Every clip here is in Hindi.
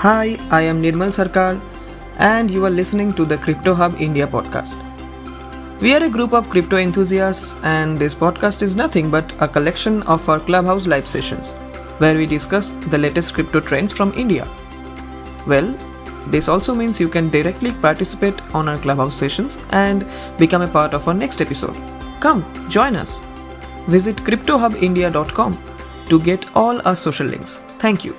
Hi, I am Nirmal Sarkar, and you are listening to the Crypto Hub India podcast. We are a group of crypto enthusiasts, and this podcast is nothing but a collection of our Clubhouse live sessions, where we discuss the latest crypto trends from India. Well, this also means you can directly participate on our Clubhouse sessions and become a part of our next episode. Come, join us. Visit cryptohubindia.com to get all our social links. Thank you.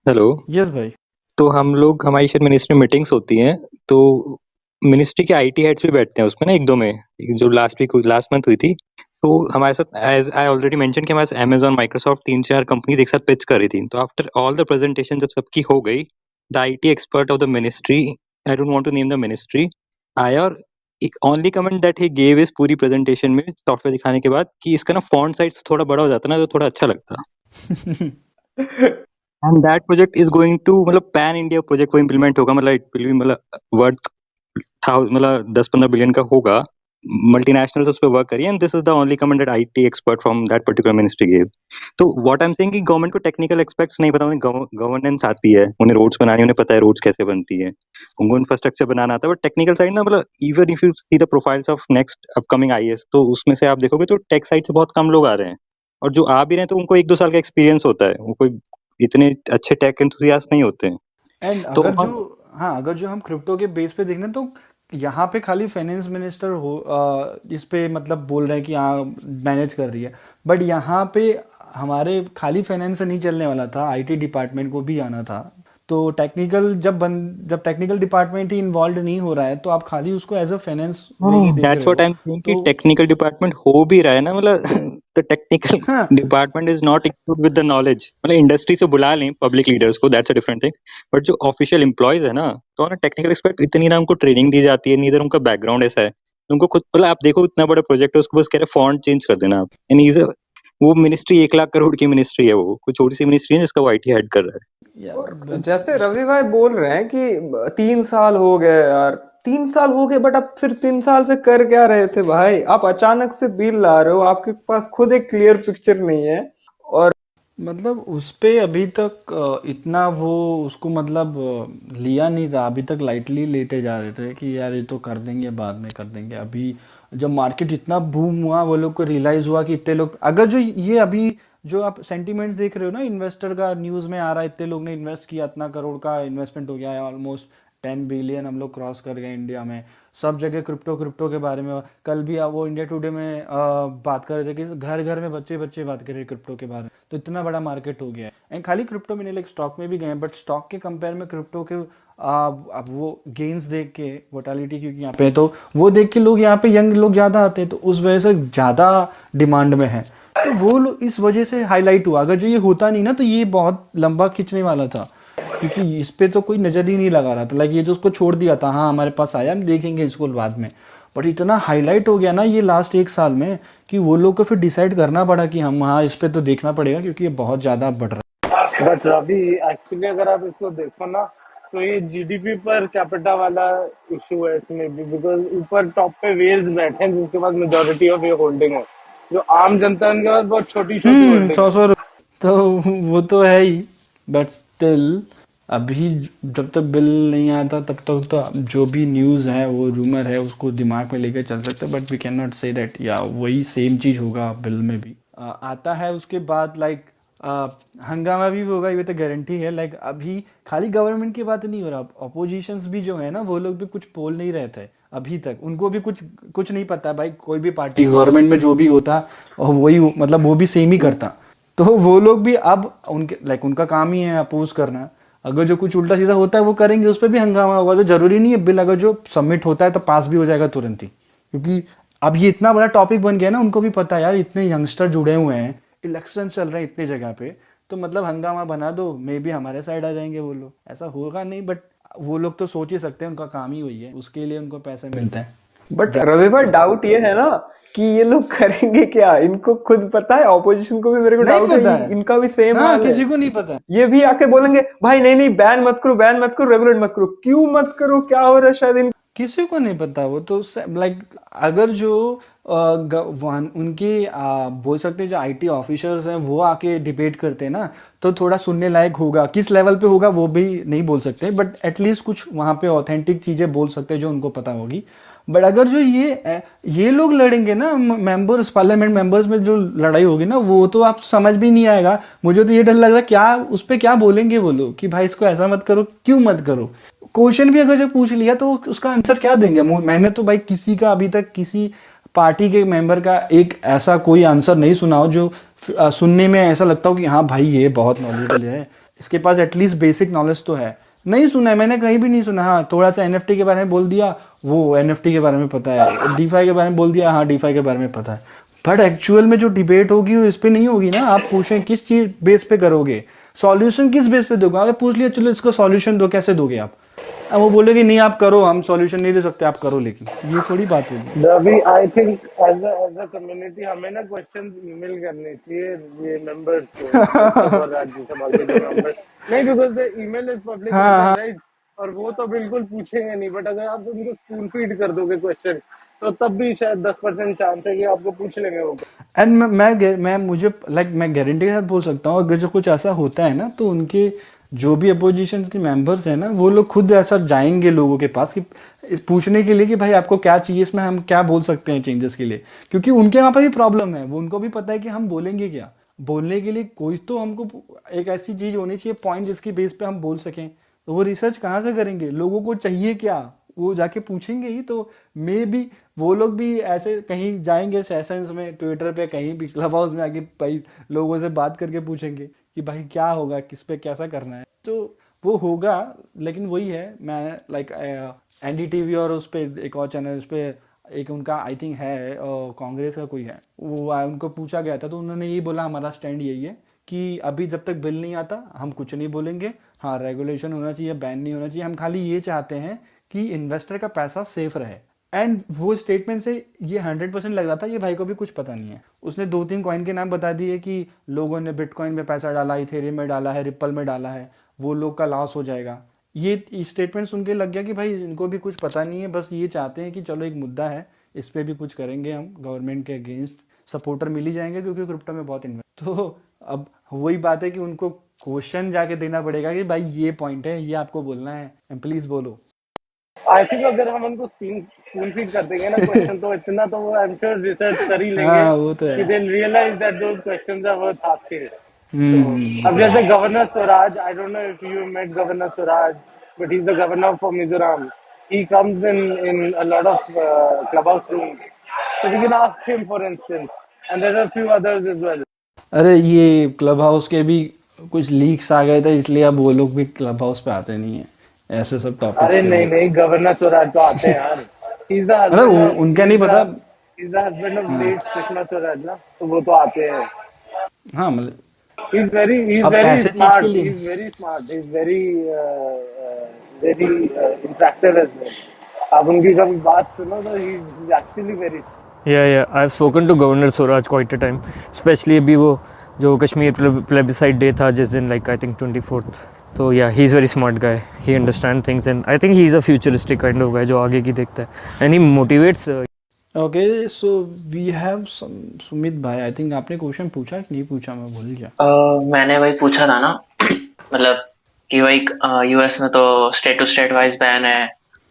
Hello. Yes भाई। तो हम लोग हमारी शायद मिनिस्ट्री मीटिंग्स होती हैं, तो मिनिस्ट्री के आईटी हेड्स भी बैठते हैं उसमें ना, एक दो में, जो लास्ट मंथ हुई थी। तो हमारे साथ, एज आई ऑलरेडी मेंशन, कि हमारे साथ अमेजॉन, माइक्रोसॉफ्ट, 3-4 कंपनी एक साथ पिच कर रही थी। तो आफ्टर ऑल द प्रेजेंटेशन जब सबकी हो गई, the IT expert of the ministry, I don't want to name the ministry, आया और एक only comment that he gave is पूरी प्रेजेंटेशन में सॉफ्टवेयर दिखाने के बाद, कि इसका ना फॉन्ट साइज थोड़ा बड़ा हो जाता ना तो थोड़ा अच्छा लगता। And that project is going to, मतलब पैन इंडिया प्रोजेक्ट वो इम्प्लीमेंट होगा, मतलब इट विल बी, मतलब वर्थ मतलब 10-15 बिलियन का होगा। मल्टीनेशनल्स उस पर वर्क करिए, and this is the only comment that IT expert from that particular ministry give. तो व्हाट आई एम सेइंग कि गवर्नमेंट को टेक्निकल एस्पेक्ट्स नहीं पता, उन्हें गवर्नेंस आती है, उन्हें रोड्स बनानी, उन्हें पता है रोड्स कैसे बनती है, उनको इंफ्रास्ट्रक्चर बनाना आता है, बट टेक्निकल साइड ना, मतलब even if you see the profiles of next upcoming IAS, तो उसमें से आप देखोगे तो टेक साइड से बहुत कम लोग आ रहे हैं, और जो आ भी रहे हैं तो उनको 1-2 साल का एक्सपीरियंस होता है, वो कोई इतने अच्छे टेक एंथुसियास्ट नहीं होते हैं। एंड तो अगर जो हम क्रिप्टो के बेस पे देखें तो यहाँ पे खाली फाइनेंस मिनिस्टर इस पे मतलब बोल रहे हैं कि हाँ मैनेज कर रही है, बट यहाँ पे हमारे खाली फाइनेंस से नहीं चलने वाला था, आईटी डिपार्टमेंट को भी आना था। तो जब टेक्निकल डिपार्टमेंट ही इन्वॉल्व नहीं हो रहा है तो आप खाली उसको एज अ फाइनेंस वे में देख दैट्स रहे व्हाट आई हो। एम सेइंग कि तो टेक्निकल डिपार्टमेंट हो भी रहा है ना, मतलब द टेक्निकल हाँ, department is not equipped with the knowledge. मतलब इंडस्ट्री से बुला लें पब्लिक लीडर्स को, that's a different thing, but जो ऑफिशियल एम्प्लॉयज है ना, तो ना टेक्निकल एक्सपर्ट इतनी ना उनको ट्रेनिंग दी जाती है, नीदर उनका बैकग्राउंड ऐसा है, उनको खुद, मतलब आप देखो इतना बड़ा प्रोजेक्ट है, उसको बस कह रहे फॉन्ट चेंज कर देना आप, यानी वो मिनिस्ट्री 1 लाख करोड़ की मिनिस्ट्री है, वो कोई छोटी सी मिनिस्ट्री है जिसका वो आईटी हेड कर रहा है। यार और जैसे रवि भाई बोल रहे हैं कि 3 साल हो गए यार, 3 साल हो गए, बट आप फिर 3 साल से कर क्या रहे थे भाई? आप अचानक से बिल ला रहे हो, आपके पास खुद एक क्लियर पिक्चर नहीं है। और मतलब उस पे अभी तक इतना वो उसको मतलब लिया नहीं था, अभी तक लाइटली लेते जा रहे थे कि यार ये तो कर देंगे, बाद में कर देंगे। अभी जब मार्केट इतना बूम हुआ, वो लोग को रियलाइज़ हुआ कि इतने लोग, अगर जो ये अभी जो आप सेंटीमेंट्स देख रहे हो ना, इन्वेस्टर का न्यूज़ में आ रहा है, इतने लोग ने इन्वेस्ट किया, इतना करोड़ का इन्वेस्टमेंट हो गया है, ऑलमोस्ट 10 बिलियन हम लोग क्रॉस कर गए इंडिया में। सब जगह क्रिप्टो के बारे में, कल भी वो इंडिया टुडे में बात कर रहे थे कि घर घर में बच्चे बच्चे बात कर रहे हैं क्रिप्टो के बारे में। तो इतना बड़ा मार्केट हो गया है। एंड खाली क्रिप्टो में नहीं, लाइक स्टॉक में भी गए हैं, बट स्टॉक के कंपेयर में क्रिप्टो के अब वो गेन्स देख के, वोटालिटी क्योंकि यहाँ पे, तो वो देख के लोग यहाँ पे यंग लोग ज़्यादा आते हैं, तो उस वजह से ज़्यादा डिमांड में है। तो वो लोग इस वजह से हाईलाइट हुआ। अगर जो ये होता नहीं ना तो ये बहुत लंबा खींचने वाला था, क्योंकि इस पे तो कोई नज़र ही नहीं लगा रहा था। लाइक ये जो उसको छोड़ दिया था, हाँ हमारे पास आया, हम देखेंगे इसको बाद में, बट इतना हाईलाइट हो गया ना ये लास्ट 1 साल में कि वो लोग को फिर डिसाइड करना पड़ा कि हम हाँ इस पे तो देखना पड़ेगा, क्योंकि ये बहुत ज़्यादा बढ़ रहा है। बट रवि, एक्चुअली अगर आप इसको देखो ना, तो ये जीडीपी पर कैपिटा वाला इशू है इसमें भी, बिकॉज ऊपर टॉप पे वेल्स बैठे हैं जिसके पास मेजोरिटी ऑफ ये होल्डिंग है, जो आम जनता है उनके पास बहुत छोटी छोटी होल्डिंग है। 100 तो वो तो है ही, बट स्टिल अभी जब तक बिल नहीं आता तब तक तो जो भी न्यूज़ है वो रूमर है, उसको दिमाग में लेकर चल सकते हैं, but we can not say that या वही सेम चीज़ होगा बिल में भी आता है। उसके बाद लाइक हंगामा भी होगा, ये तो गारंटी है। लाइक अभी खाली गवर्नमेंट की बात नहीं हो रहा, अपोजिशंस भी जो है ना, वो लोग भी कुछ बोल नहीं रहे थे अभी तक, उनको भी कुछ नहीं पता भाई। कोई भी पार्टी गवर्नमेंट में जो भी होता और वही मतलब वो भी सेम ही करता, तो वो लोग भी अब उनके लाइक उनका काम ही है अपोज करना। अगर जो कुछ उल्टा सीधा होता है वो करेंगे, उस पर भी हंगामा होगा। तो जरूरी नहीं है बिल अगर जो सबमिट होता है तो पास भी हो जाएगा तुरंत ही, क्योंकि अब ये इतना बड़ा टॉपिक बन गया ना, उनको भी पता है यार इतने यंगस्टर जुड़े हुए हैं, इलेक्शन चल रहे हैं इतने जगह पे, तो मतलब हंगामा बना दो, मे बी हमारे साइड आ जाएंगे वो लोग। ऐसा होगा नहीं, बट वो लोग तो सोच ही सकते हैं, उनका काम ही वही है, उसके लिए उनको पैसे मिलते हैं। बट रवि भाई, डाउट ये है ना कि ये लोग करेंगे क्या? इनको खुद पता है, ऑपोजिशन को भी मेरे को नहीं डाउट पता है, है, इनका भी सेम हाँ हाल है। किसी को नहीं पता। ये भी आके बोलेंगे भाई नहीं नहीं, बैन मत करो, बैन मत करो, रेगुलेट मत करो। क्यों मत करो? क्या हो रहा है? शायद किसी को नहीं पता। वो तो लाइक अगर जो उनके बोल सकते हैं जो आईटी ऑफिसर्स हैं वो आके डिबेट करते हैं ना, तो थोड़ा सुनने लायक होगा। किस लेवल पे होगा वो भी नहीं बोल सकते, बट एटलीस्ट कुछ वहाँ पे ऑथेंटिक चीज़ें बोल सकते हैं जो उनको पता होगी। बट अगर जो ये लोग लड़ेंगे ना, मेंबर्स, पार्लियामेंट मेंबर्स में जो लड़ाई होगी ना, वो तो आप समझ भी नहीं आएगा। मुझे तो ये डर लग रहा है क्या उस पे क्या बोलेंगे वो लोग कि भाई इसको ऐसा मत करो, क्यों मत करो। क्वेश्चन भी अगर जब पूछ लिया तो उसका आंसर क्या देंगे। मैंने तो भाई किसी का अभी तक किसी पार्टी के मेंबर का एक ऐसा कोई आंसर नहीं सुना हो जो सुनने में ऐसा लगता हो कि हाँ भाई ये बहुत नॉलेजेबल है, इसके पास एटलीस्ट बेसिक नॉलेज तो है। नहीं सुना है, मैंने कहीं भी नहीं सुना। हाँ, थोड़ा सा एनएफटी के बारे में बोल दिया, वो एनएफटी के बारे में पता है। डीफाई के बारे में बोल दिया, हाँ डीफाई के बारे में पता है। बट एक्चुअल में जो डिबेट होगी वो इस पे नहीं होगी ना। आप पूछें किस चीज बेस पे करोगे, सॉल्यूशन किस बेस पे दोगे। आपने पूछ लिया चलो इसको सॉल्यूशन दो, कैसे दोगे आप। अब वो बोलेगे नहीं आप करो, हम सॉल्यूशन नहीं दे सकते, आप करो। लेकिन ये थोड़ी बात होगी। Ravi, I think as a community हमें ना क्वेश्चंस ईमेल करने चाहिए ये मेंबर्स को, लोकसभा और राज्यसभा के जो मेंबर्स। नहीं, because the email is public हाँ हाँ। Content, right? और वो तो बिल्कुल पूछेंगे नहीं, बट अगर आप उनको स्पून फीड कर दोगे क्वेश्चन, तो तब भी शायद 10% चांस है कि आपको पूछ लेंगे वो। एंड मैं मुझे लाइक मैं गारंटी के साथ बोल सकता हूँ अगर जो कुछ ऐसा होता है ना, तो उनके जो भी अपोजिशन के मेंबर्स हैं ना, वो लोग खुद ऐसा जाएंगे लोगों के पास कि पूछने के लिए कि भाई आपको क्या चाहिए, इसमें हम क्या बोल सकते हैं चेंजेस के लिए। क्योंकि उनके वहाँ पर भी प्रॉब्लम है, वो उनको भी पता है कि हम बोलेंगे क्या। बोलने के लिए कोई तो हमको एक ऐसी चीज़ होनी चाहिए, पॉइंट जिसकी बेस पे हम बोल सकें। तो वो रिसर्च कहाँ से करेंगे, लोगों को चाहिए क्या, वो जाके पूछेंगे ही। तो मे बी वो लोग भी ऐसे कहीं जाएंगे सेशंस में, ट्विटर पे कहीं भी, क्लब हाउस में आके भाई लोगों से बात करके पूछेंगे कि भाई क्या होगा, किस पे कैसा करना है। तो वो होगा। लेकिन वही है, मैं लाइक एनडीटीवी और उस पर एक और चैनल, उस पर एक उनका आई थिंक है कांग्रेस का कोई है, वो उनको पूछा गया था तो उन्होंने यही बोला हमारा स्टैंड यही है कि अभी जब तक बिल नहीं आता हम कुछ नहीं बोलेंगे। हाँ, रेगुलेशन होना चाहिए, बैन नहीं होना चाहिए, हम खाली ये चाहते हैं कि इन्वेस्टर का पैसा सेफ रहे। एंड वो स्टेटमेंट से ये 100% लग रहा था ये भाई को भी कुछ पता नहीं है। उसने 2-3 कॉइन के नाम बता दिए कि लोगों ने बिटकॉइन में पैसा डाला, इथेरियम में डाला है, रिपल में डाला है, वो लोग का लॉस हो जाएगा। ये स्टेटमेंट सुन के लग गया कि भाई इनको भी कुछ पता नहीं है, बस ये चाहते हैं कि चलो एक मुद्दा है इस पर भी कुछ करेंगे, हम गवर्नमेंट के अगेंस्ट सपोर्टर मिल ही जाएंगे क्योंकि क्रिप्टो में बहुत इन्वेस्ट। तो अब वही बात है कि उनको क्वेश्चन जाके देना पड़ेगा कि भाई ये पॉइंट है, ये आपको बोलना है, प्लीज बोलो। आई थिंक अगर हम उनको स्पून फीड कर देंगे ना क्वेश्चन, तो इतना तो वो आई एम श्योर रिसर्च कर ही लेंगे हाँ वो तो कि है। They realise that those questions are worth asking. तो वो अब तो जैसे है। Governor Swaraj, I don't know if you met governor Swaraj, but he is the governor for Mizoram. He comes in a lot of clubhouse rooms, so we can ask him for instance, and there are a few others as well. अरे ये क्लब हाउस के भी कुछ लीक्स आ गए थे, इसलिए अब वो लोग भी क्लब हाउस पे आते नहीं है ऐसे सब टॉपिक्स अरे के नहीं लिए। नहीं, गवर्नर स्वराज तो आते हैं यार। ही इज द मतलब हस्बैंड ऑफ उनका नहीं पता। हाँ लेट सुषमा स्वराज ना, तो वो तो आते हैं। हाँ, मतलब He is अब very ऐसे चीज के smart. He लिए। is very smart. He is very interactive as well. आप उनकी कभी बात सुनो तो he is actually very. Yeah, I've spoken to Governor Swaraj quite a time, especially अभी वो जो कश्मीर plebiscite डे था जिस दिन, like I think 24th. तो yeah, he's very smart guy. He understands things and I think he is a futuristic kind of guy जो आगे की देखता है and he motivates. Okay, so we have Sumit भाई, आई थिंक आपने क्वेश्चन पूछा कि नहीं पूछा, मैं भूल गया। मैंने वही पूछा था ना मतलब कि वही यूएस में तो state to state wise ban है,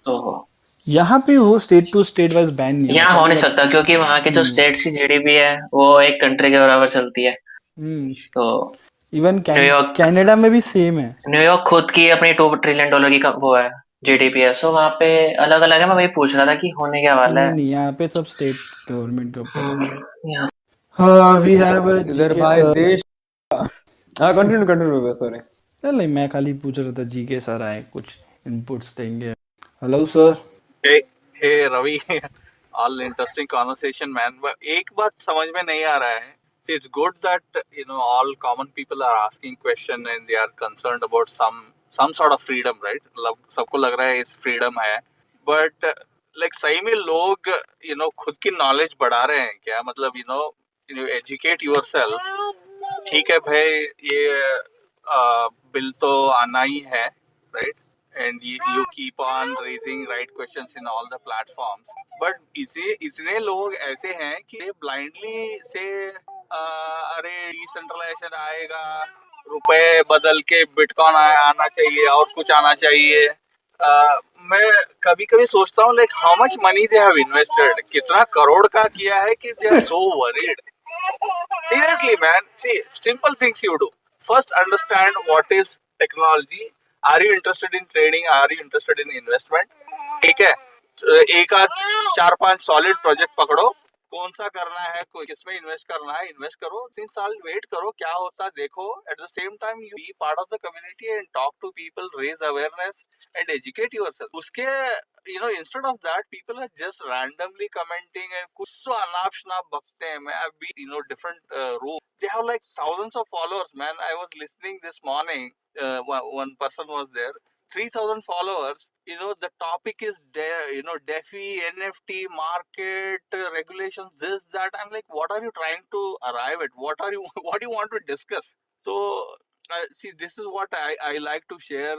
तो यहाँ पे वो state to state wise ban नहीं यहाँ होता हो अभी नहीं सकता क्योंकि वहाँ के जो स्टेट्स की जीडीपी है वो एक कंट्री के बराबर चलती है। तो इवन न्यूयॉर्क कनाडा में भी सेम है। न्यूयॉर्क खुद की अपनी $2 ट्रिलियन की वो है जीडीपी है। सो वहाँ पे अलग अलग है। मैं वही पूछ रहा था कि होने क्या वाला नहीं है। नहीं, यहाँ पे सब स्टेट गवर्नमेंट के ऊपर है। यहाँ हाँ, वी हैव इधर जीके भाई सर। देश। हाँ, कंटिन्यू सॉरी। नहीं, मैं खाली पूछ रहा था, जीके सर आए कुछ इनपुट्स देंगे। Hello sir. Hey Ravi, all interesting conversation, man. But एक बात समझ में नहीं आ रहा है. See, it's good that all common people are asking question and they are concerned about some sort of freedom, right? मतलब सबको लग रहा है इस freedom है. But like सही में लोग खुद की knowledge बढ़ा रहे हैं क्या? मतलब educate yourself. ठीक है भाई, ये बिल तो आना ही है, right? and you keep on raising right questions in all the platforms. But इतने लोग ऐसे हैं कि blindly से अरे डिसेंट्रलाइजेशन आएगा, रुपए बदल के बिटकॉइन आना चाहिए और कुछ आना चाहिए. मैं कभी कभी सोचता हूँ like how much money they have invested, कितना करोड़ का किया है कि they are so worried. Seriously, man. See, simple things you do. First, understand what is technology. Are you interested in trading? Are you interested in investment? ठीक है. एक आध 4-5 सॉलिड प्रोजेक्ट पकड़ो, कौन सा करना है, कोई किसमें इन्वेस्ट करना है, इन्वेस्ट करो, 3 साल वेट करो क्या होता देखो. At the same time you be part of the community and talk to people, raise awareness and educate yourself. उसके instead of that, people are just randomly commenting and कुछ तो अनाप शनाप बकते हैं. मैं अभी different room, they have like thousands of followers, man. I was listening this morning, one person was there, 3,000 followers. The topic is DeFi, NFT, market, regulations, this, that. I'm like, what are you trying to arrive at? What do you want to discuss? So, see, this is what I like to share.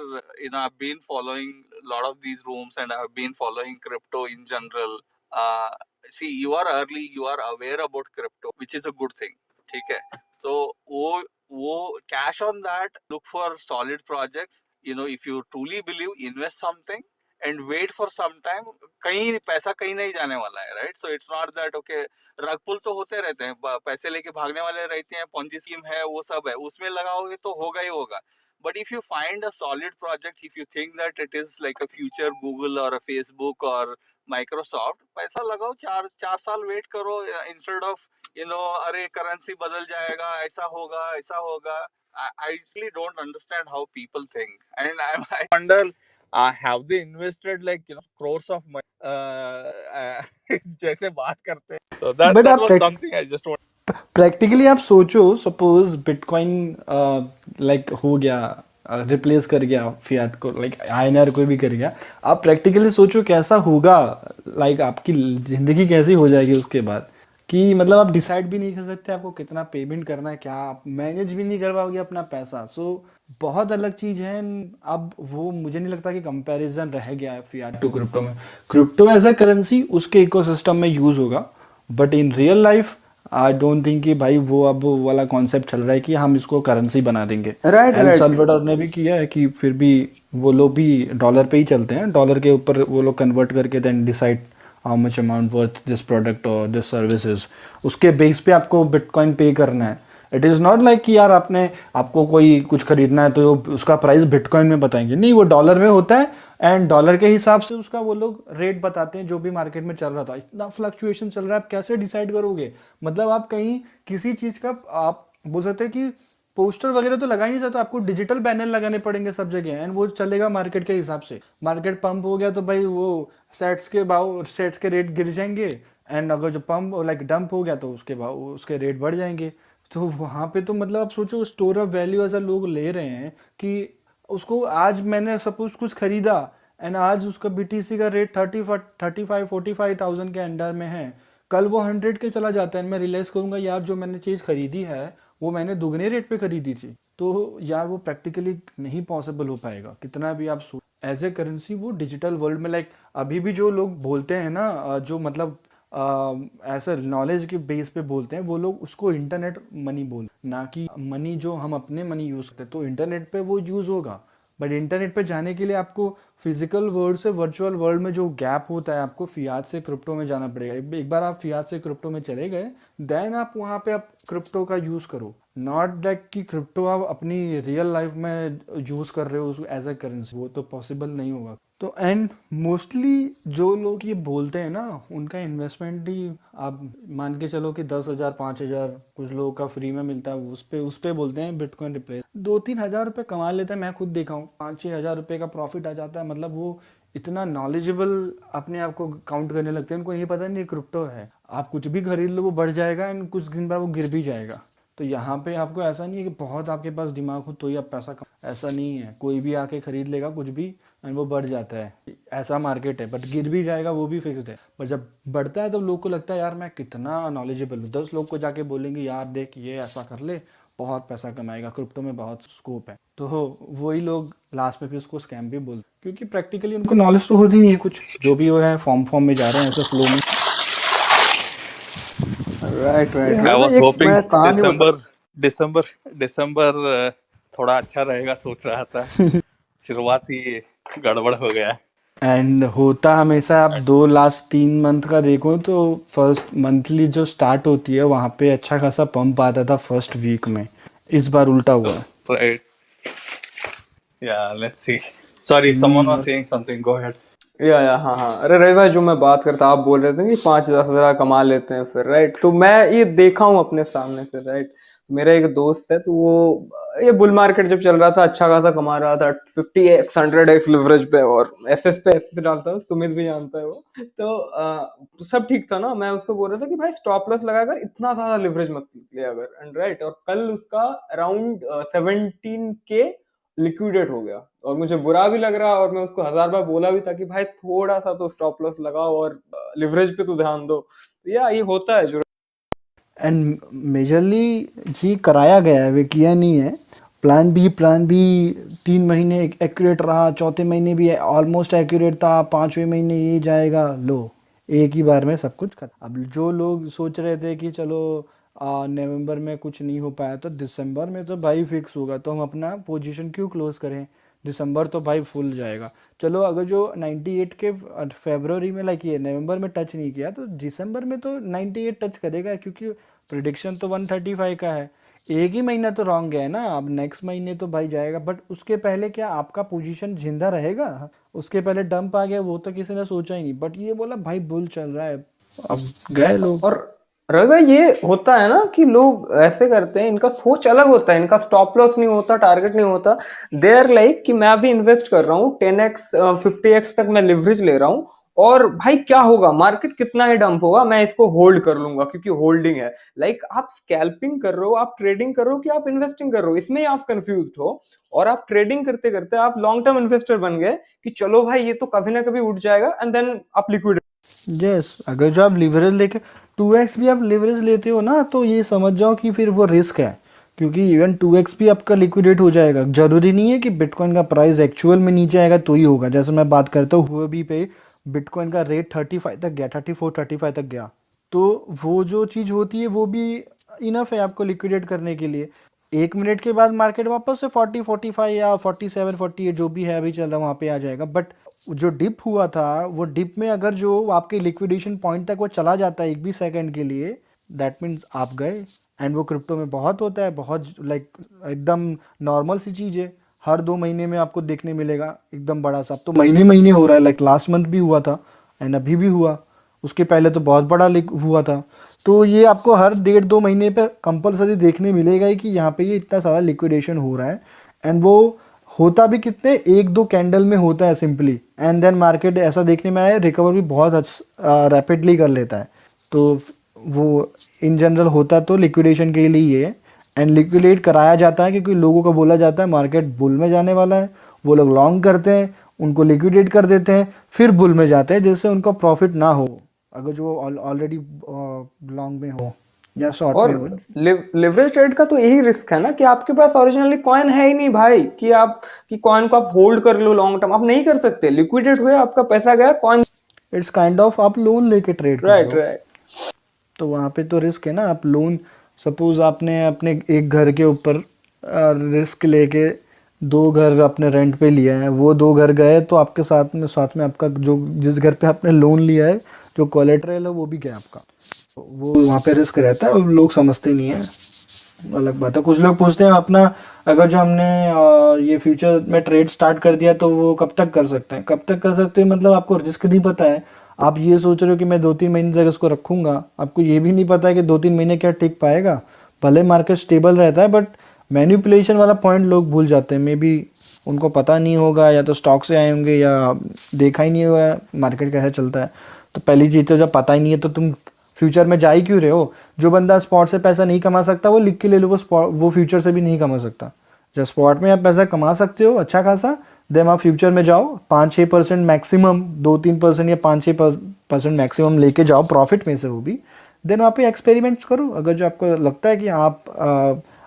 I've been following a lot of these rooms and I've been following crypto in general. See, you are early, you are aware about crypto, which is a good thing. ठीक है. So, वो cash on that, look for solid projects. If you truly believe, invest something and wait for some time. कहीं पैसा कहीं नहीं जाने वाला है, right? So it's not that okay, रग पुल तो होते रहते हैं, पैसे लेके भागने वाले रहते हैं, पॉन्जी स्कीम है, वो सब है, उसमें लगाओगे तो होगा ही होगा. But if you find a solid project, if you think that it is like a future Google or a Facebook or Microsoft, पैसा लगाओ, 4 साल वेट करो, instead of अरे करेंसी बदल जाएगा, ऐसा होगा. I really don't understand how people think, and I wonder, have they invested like crores of money? जैसे बात करते हैं. So बट that आप was something I just want. Practically आप सोचो, सपोज बिटकॉइन लाइक हो गया, रिप्लेस कर गया फियाट को, लाइक आईएनआर कोई भी कर गया. आप प्रैक्टिकली सोचो कैसा होगा, लाइक आपकी ज़िंदगी कैसी हो जाएगी उसके बाद, कि मतलब आप डिसाइड भी नहीं कर सकते आपको कितना पेमेंट करना है, क्या आप मैनेज भी नहीं कर पाओगे अपना पैसा. सो बहुत अलग चीज़ है. अब वो मुझे नहीं लगता कि कंपैरिजन रह गया है फियाट टू क्रिप्टो में. क्रिप्टो एज अ करेंसी उसके इकोसिस्टम में यूज़ होगा, but in real life I don't think कि भाई वो अब वो वाला कॉन्सेप्ट चल रहा है कि हम इसको करेंसी बना देंगे. एल साल्वाडोर ने भी किया है कि फिर भी वो लोग भी डॉलर पे ही चलते हैं, डॉलर के ऊपर वो लोग कन्वर्ट करके then decide how much amount worth this product और दिस सर्विसेज, उसके बेस पे आपको बिटकॉइन पे करना है. इट इज़ नॉट लाइक कि यार आपको कोई कुछ खरीदना है तो उसका प्राइस बिटकॉइन में बताएंगे, नहीं, वो डॉलर में होता है एंड डॉलर के हिसाब से उसका वो लोग रेट बताते हैं जो भी मार्केट में चल रहा था. इतना फ्लक्चुएशन चल रहा है, आप कैसे डिसाइड करोगे? मतलब आप कहीं किसी चीज़ का आप बोल सकते हैं कि पोस्टर वगैरह तो लगा ही नहीं सकते, आपको डिजिटल बैनर लगाने पड़ेंगे सब जगह एंड वो चलेगा मार्केट के हिसाब से. मार्केट पंप हो गया तो भाई वो सेट्स के रेट गिर जाएंगे, एंड अगर जो पंप लाइक डंप हो गया तो उसके रेट बढ़ जाएंगे. तो वहाँ पे तो मतलब आप सोचो स्टोर ऑफ वैल्यू ऐसा लोग ले रहे हैं कि उसको आज मैंने सपोज कुछ खरीदा एंड आज उसका बीटीसी का रेट 35-45,000 के अंडर में है, कल वो 100 के चला जाता है. मैं रियलाइज़ करूँगा यार जो मैंने चीज़ खरीदी है वो मैंने दुगने रेट पे खरीदी थी. तो यार वो प्रैक्टिकली नहीं पॉसिबल हो पाएगा कितना भी आप एज ए करेंसी. वो डिजिटल वर्ल्ड में लाइक अभी भी जो लोग बोलते हैं ना, जो मतलब ऐसा नॉलेज के बेस पे बोलते हैं, वो लोग उसको इंटरनेट मनी बोलते, ना कि मनी जो हम अपने मनी यूज़ करते हैं. तो इंटरनेट पे वो यूज़ होगा, बट इंटरनेट पे जाने के लिए आपको फिजिकल वर्ल्ड से वर्चुअल वर्ल्ड में जो गैप होता है, आपको फियाट से क्रिप्टो में जाना पड़ेगा. एक बार आप फियाट से क्रिप्टो में चले गए, देन आप वहाँ पे आप क्रिप्टो का यूज़ करो. नॉट दैट कि क्रिप्टो आप अपनी रियल लाइफ में यूज़ कर रहे हो उसको एज ए करेंसी, वो तो पॉसिबल नहीं होगा. तो एंड मोस्टली जो लोग ये बोलते हैं ना, उनका इन्वेस्टमेंट ही आप मान के चलो कि 10,000 5,000 कुछ लोगों का फ्री में मिलता है, उस पे बोलते हैं बिटकॉइन रिप्लेस. 2-3 हज़ार रुपये कमा लेते हैं, मैं खुद देखा हूँ, 5-6 हज़ार रुपये का प्रॉफिट आ जाता है. मतलब वो इतना नॉलेजेबल अपने आप को काउंट करने लगते हैं, उनको ये पता नहीं क्रिप्टो है. आप कुछ भी खरीद लो वो बढ़ जाएगा एंड कुछ दिन बाद वो गिर भी जाएगा. तो यहाँ पे आपको ऐसा नहीं है कि बहुत आपके पास दिमाग हो तो ही आप पैसा ऐसा नहीं है. कोई भी आके खरीद लेगा कुछ भी एंड वो बढ़ जाता है, ऐसा मार्केट है. बट गिर भी जाएगा वो भी फिक्स्ड है. पर जब बढ़ता है तो लोग को लगता है यार मैं कितना नॉलेजेबल हूँ. 10 लोग को जाके बोलेंगे यार देख ये ऐसा कर ले, बहुत पैसा कमाएगा, क्रिप्टो में बहुत स्कोप है. तो वही लोग लास्ट में फिर उसको स्कैम भी बोलते, क्योंकि प्रैक्टिकली उनको नॉलेज तो होती नहीं है कुछ, जो भी वो है फॉर्म में जा रहे हैं ऐसे फ्लो में। Right right. I was एक hoping मैं कहानी बता। दिसंबर थोड़ा अच्छा रहेगा सोच रहा था, शुरुआत ही गड़बड़ हो गया। एंड होता हमेशा, आप 2 लास्ट 3 मंथ का देखो तो फर्स्ट मंथली जो स्टार्ट होती है वहाँ पे अच्छा खासा पंप आता था फर्स्ट वीक में, इस बार उल्टा हुआ है। Right. Yeah, let's see. Sorry, someone was saying something. Go ahead. या हाँ हाँ, अरे रवि भाई, जो मैं बात करता, आप बोल रहे थे कि 5-10 हज़ार कमा लेते हैं फिर, राइट? तो मैं ये देखा हूँ अपने सामने से, राइट? मेरा एक दोस्त है, तो वो ये बुल मार्केट जब चल रहा था अच्छा खासा कमा रहा था, 50x 100x लिवरेज पे, और एसएस पे एसएस डालता है, सुमित भी जानता है वो। तो सब ठीक था ना। मैं उसको बोल रहा था कि भाई स्टॉप लॉस लगाकर इतना ज्यादा लिवरेज मत ले अगर, एंड राइट, और कल उसका अराउंड 17K लिक्विडेट हो गया, और मुझे बुरा भी लग रहा, और मैं उसको 1000 बार बोला भी था कि भाई थोड़ा सा तो स्टॉप लॉस लगाओ और लिवरेज पे तो ध्यान दो। तो या ये होता है जो, एंड मेजरली ये कराया गया है, वे किया नहीं है। प्लान बी 3 महीने एक्यूरेट रहा, चौथे महीने भी ऑलमोस्ट एक्यूरेट था, 5वें महीने ये जाएगा, लो एक ही बार में सब कुछ खत्म। अब जो लोग सोच रहे थे कि चलो नवंबर में कुछ नहीं हो पाया तो दिसंबर में तो भाई फिक्स होगा, तो हम अपना पोजीशन क्यों क्लोज करें, दिसंबर तो भाई फुल जाएगा। चलो अगर जो 98 के फरवरी में लाइक ये नवंबर में टच नहीं किया तो दिसंबर में तो 98 टच करेगा, क्योंकि प्रिडिक्शन तो 135 का है। एक ही महीना तो रॉन्ग गया है ना, अब नेक्स्ट महीने तो भाई जाएगा, बट उसके पहले क्या आपका पोजीशन जिंदा रहेगा? उसके पहले डंप आ गया, वो तो किसी ने सोचा ही नहीं, बट ये बोला भाई बुल चल रहा है, अब गए लोग। और रवि भाई ये होता है ना कि लोग ऐसे करते हैं, इनका सोच अलग होता है, इनका स्टॉप लॉस नहीं होता, टारगेट नहीं होता। दे आर लाइक कि मैं अभी इन्वेस्ट कर रहा हूँ 10x 50x तक मैं लिवरेज ले रहा हूँ, और भाई क्या होगा, मार्केट कितना ही डंप होगा, मैं इसको होल्ड कर लूंगा क्योंकि होल्डिंग है। लाइक आप स्कैल्पिंग कर रहे हो, आप ट्रेडिंग कर रहे हो कि आप इन्वेस्टिंग कर रहे हो, इसमें आप कंफ्यूज हो। और आप ट्रेडिंग करते करते आप लॉन्ग टर्म इन्वेस्टर बन गए कि चलो भाई ये तो कभी ना कभी उठ जाएगा, एंड देन आप लिक्विड। यस, अगर जो आप लिवरेज लेके 2x भी आप लिवरेज लेते हो ना, तो ये समझ जाओ कि फिर वो रिस्क है, क्योंकि इवन 2x भी आपका लिक्विडेट हो जाएगा। जरूरी नहीं है कि बिटकॉइन का प्राइस एक्चुअल में नीचे आएगा तो ही होगा। जैसे मैं बात करता हूँ हुए भी पे बिटकॉइन का रेट 35 तक गया, 34-35 तक गया, तो वो जो चीज़ होती है वो भी इनफ है आपको लिक्विडेट करने के लिए। 1 मिनट के बाद मार्केट वापस से 40-45 या 47-48 जो भी है अभी चल रहा है वहाँ पे आ जाएगा। बट जो डिप हुआ था, वो डिप में अगर जो आपके लिक्विडेशन पॉइंट तक वो चला जाता है एक भी सेकंड के लिए, दैट मीन्स आप गए। एंड वो क्रिप्टो में बहुत होता है, बहुत लाइक एकदम नॉर्मल सी चीज़ है, हर 2 महीने में आपको देखने मिलेगा एकदम बड़ा सा। अब तो महीने महीने हो रहा है, लाइक लास्ट मंथ भी हुआ था एंड अभी भी हुआ, उसके पहले तो बहुत बड़ा हुआ था। तो ये आपको हर 1.5-2 महीने पे कंपलसरी देखने मिलेगा ही कि यहाँ पे ये इतना सारा लिक्विडेशन हो रहा है। एंड वो होता भी कितने 1-2 कैंडल में होता है सिंपली, एंड देन मार्केट ऐसा देखने में आया रिकवर भी बहुत रैपिडली कर लेता है। तो वो इन जनरल होता तो लिक्विडेशन के लिए ही है, एंड लिक्विडेट कराया जाता है क्योंकि लोगों को बोला जाता है मार्केट बुल में जाने वाला है, वो लोग लॉन्ग करते हैं, उनको लिक्विडेट कर देते हैं, फिर बुल में जाते हैं जिससे उनका प्रॉफिट ना हो, अगर जो ऑलरेडी लॉन्ग में हो या शॉर्ट और में हो। लिवरेज ट्रेड का तो यही रिस्क है ना कि आपके पास ओरिजिनली कॉइन है ही नहीं भाई, कि आप कि कॉइन को आप होल्ड कर लो लॉन्ग टर्म, आप नहीं कर सकते। लिक्विडेट हुए, आपका पैसा गया, कॉइन। इट्स काइंड ऑफ आप लोन लेके ट्रेड कर रहे राइट हो, राइट। तो वहाँ पे तो रिस्क है ना। आप लोन, सपोज आपने अपने एक घर के ऊपर रिस्क लेके 2 घर अपने रेंट पे लिया है, वो 2 घर गए तो आपके साथ में आपका जो जिस घर पे आपने लोन लिया है जो कोलेटरल है वो भी गया आपका, तो वो वहाँ पे रिस्क रहता है और लोग समझते नहीं है, अलग बात है। कुछ लोग पूछते हैं अपना, अगर जो हमने ये फ्यूचर में ट्रेड स्टार्ट कर दिया तो वो कब तक कर सकते हैं, कब तक कर सकते हैं, मतलब आपको रिस्क नहीं पता है। आप ये सोच रहे हो कि मैं 2-3 महीने तक इसको रखूंगा, आपको ये भी नहीं पता है कि 2-3 महीने क्या टिक पाएगा। भले मार्केट स्टेबल रहता है बट मैनिपुलेशन वाला पॉइंट लोग भूल जाते हैं, मे बी उनको पता नहीं होगा, या तो स्टॉक से आए होंगे या देखा ही नहीं होगा मार्केट कैसे चलता है। तो पहली चीज़ तो जब पता ही नहीं है तो तुम फ्यूचर में जा ही क्यों रहे हो। जो बंदा स्पॉट से पैसा नहीं कमा सकता वो लिख के ले लो, वो फ्यूचर से भी नहीं कमा सकता। जब स्पॉट में आप पैसा कमा सकते हो अच्छा खासा, देन आप फ्यूचर में जाओ, 5-6% मैक्सिमम, 2-3% या 5-6% मैक्सिमम लेके जाओ प्रॉफिट में से, वो भी देन वहाँ पे एक्सपेरिमेंट्स करो। अगर जो आपको लगता है कि आप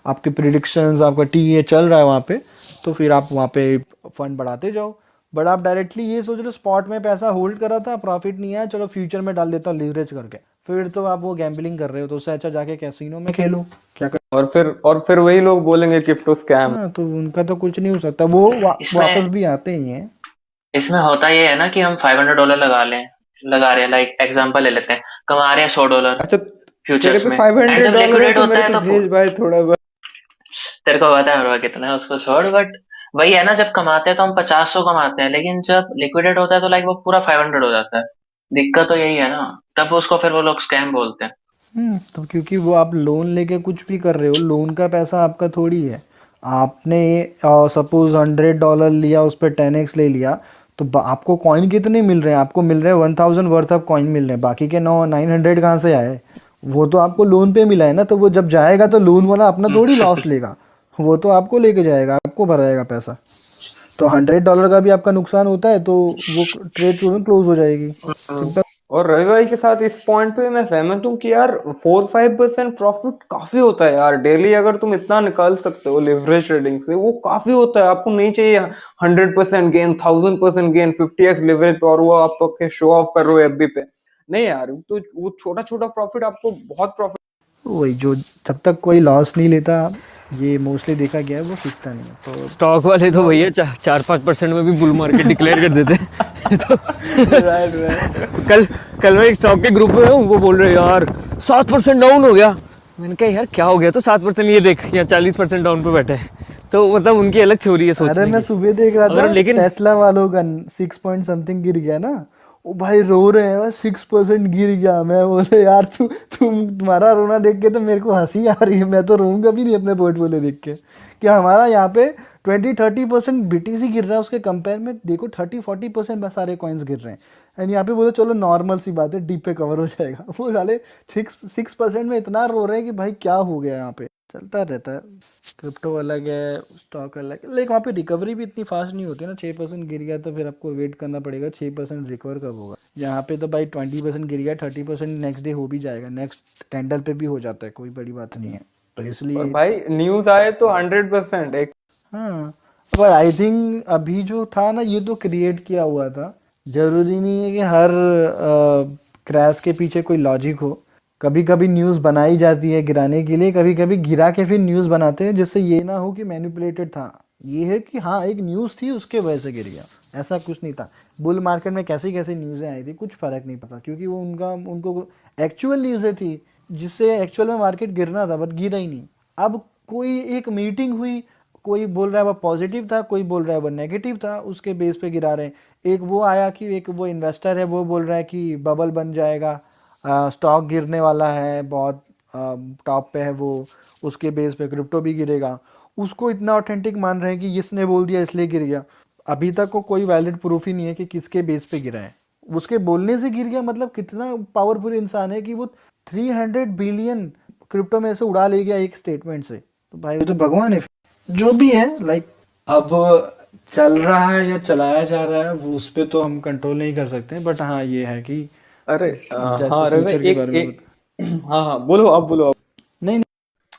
आपके प्रिडिक्शंस, आपका टीए चल रहा है वहाँ पे, तो फिर आप वहाँ पे फंड बढ़ाते जाओ। बट आप डायरेक्टली ये सोच रहे हो स्पॉट में पैसा होल्ड करा था, प्रॉफिट नहीं आया, चलो फ्यूचर में डाल देता हूँ लीवरेज करके, फिर तो आप वो गैम्बलिंग कर रहे हो। तो उससे अच्छा जाके कैसीनो में खेलो, क्या कर। और फिर वही लोग बोलेंगे क्रिप्टो स्कैम। हाँ, तो उनका तो कुछ नहीं हो सकता, वो इसमें वापस भी आते ही हैं। इसमें होता ये है ना कि हम $500 लगा रहे हैं, लाइक एग्जांपल ले लेते हैं, कमा रहे हैं $100 अच्छा, तेरे फ्यूचर्स पे में, एंड जब $500 है लिक्विडेट तो होता मेरे है को तो भेज भाई थोड़ा बहुत। तेरे को पता है मेरे पास कितना है, उसको छोड़। बट वही है ना, जब कमाते हैं तो हम 50-100 कमाते हैं, लेकिन जब लिक्विडेट होता है तो लाइक वो पूरा 500 हो जाता है। दिक्कत तो यही है ना, तब उसको फिर वो लोग स्कैम बोलते हैं। तो क्योंकि वो आप लोन लेके कुछ भी कर रहे हो, लोन का पैसा आपका थोड़ी है। आपने सपोज $100 लिया, उस पर 10x ले लिया, तो आपको कॉइन कितने मिल रहे हैं? आपको मिल रहे हैं 1000 वर्थ ऑफ कॉइन मिल रहे हैं, बाकी के 900 कहाँ से आए? वो तो आपको लोन पे मिला है ना। तो वो जब जाएगा तो लोन वाला अपना थोड़ी लॉस लेगा, वो तो आपको लेके जाएगा, आपको भराएगा पैसा। तो $100 का भी आपका नुकसान होता है तो वो ट्रेड तुरंत क्लोज हो जाएगी, सिंपल। और रवि भाई के साथ इस पॉइंट पे मैं सहमत हूँ कि यार 4-5% प्रॉफिट काफी होता है यार डेली। अगर तुम इतना निकाल सकते हो लिवरेज ट्रेडिंग से, वो काफी होता है। आपको नहीं चाहिए 100% गेन, 1000% गेन, 50x लिवरेज पे, और वो आप के शो ऑफ कर रहे हो एफबी पे। नहीं यार, तो वो छोटा छोटा प्रॉफिट आपको बहुत प्रॉफिट। वही, जो जब तक कोई लॉस नहीं लेता, ये मोस्टली देखा गया है, वो सीखता नहीं है। तो स्टॉक वाले तो भैया 4-5% में भी बुल मार्केट डिक्लेयर कर देते हैं। तो कल मैं एक स्टॉक के ग्रुप में हूँ, वो बोल रहे यार 7% डाउन हो गया। मैंने कहा यार क्या हो गया? तो 7%, ये देख यहाँ 40% डाउन पे बैठे हैं। तो मतलब उनकी अलग थ्योरी है सोचने अरे मैं की। सुबह देख रहा था, लेकिन टेस्ला वालों का 6 पॉइंट समथिंग गिर गया ना, वो भाई रो रहे हैं, 6% गिर गया। मैं बोले यार तुम्हारा रोना देख के तो मेरे को हंसी आ रही है, मैं तो रोऊंगा भी नहीं अपने पोर्टफोलियो देख के। कि हमारा यहाँ पे 20-30% बीटीसी गिर रहा है, उसके कंपेयर में देखो 30-40% बस सारे कॉइन्स गिर रहे हैं। एंड यहाँ पे बोले चलो नॉर्मल सी बात है, डीप पे कवर हो जाएगा। वो साले 6% में इतना रो रहे हैं कि भाई क्या हो गया। यहाँ पे चलता रहता है, क्रिप्टो अलग है, स्टॉक अलग है, लेकिन वहाँ पे रिकवरी भी इतनी फास्ट नहीं होती ना। 6% गिर गया तो फिर आपको वेट करना पड़ेगा 6% रिकवर कब होगा। यहाँ पे तो भाई 20% गिर गया, 30% नेक्स्ट डे हो भी जाएगा, नेक्स्ट कैंडल पे भी हो जाता है, कोई बड़ी बात नहीं है। तो और इसलिए भाई न्यूज आए तो 100% एक। हाँ, पर आई थिंक अभी जो था ना, ये तो क्रिएट किया हुआ था। जरूरी नहीं है कि हर क्रैश के पीछे कोई लॉजिक हो। कभी कभी न्यूज़ बनाई जाती है गिराने के लिए, कभी कभी गिरा के फिर न्यूज़ बनाते हैं, जिससे ये ना हो कि मैनिपुलेटेड था। ये है कि हाँ, एक न्यूज़ थी, उसके वजह से गिर गया, ऐसा कुछ नहीं था। बुल मार्केट में कैसी कैसी न्यूज़ें आई थी, कुछ फ़र्क नहीं पता, क्योंकि वो उनको एक्चुअल न्यूज़ें थी जिससे एक्चुअल में मार्केट गिरना था, बट गिरा ही नहीं। अब कोई एक मीटिंग हुई, कोई बोल रहा है वो पॉजिटिव था, कोई बोल रहा है वो नेगेटिव था, उसके बेस पे गिरा रहे हैं। एक वो आया कि एक वो इन्वेस्टर है, वो बोल रहा है कि बबल बन जाएगा, स्टॉक गिरने वाला है, बहुत टॉप पे है वो, उसके बेस पे क्रिप्टो भी गिरेगा। उसको इतना ऑथेंटिक मान रहे हैं कि इसने बोल दिया इसलिए गिर गया। अभी तक को कोई वैलिड प्रूफ ही नहीं है कि किसके बेस पे गिरा है। उसके बोलने से गिर गया, मतलब कितना पावरफुल इंसान है कि वो 300 बिलियन क्रिप्टो में से उड़ा ले गया एक स्टेटमेंट से। तो भाई वो तो भगवान है। जो भी है, लाइक अब चल रहा है या चलाया जा रहा है, वो उस पर तो हम कंट्रोल नहीं कर सकते। बट हाँ, ये है कि अरे जैसे हाँ रवि भाई, फ्यूचर के एक बारे में एक हाँ हाँ, बोलो आप, बोलो आप। नहीं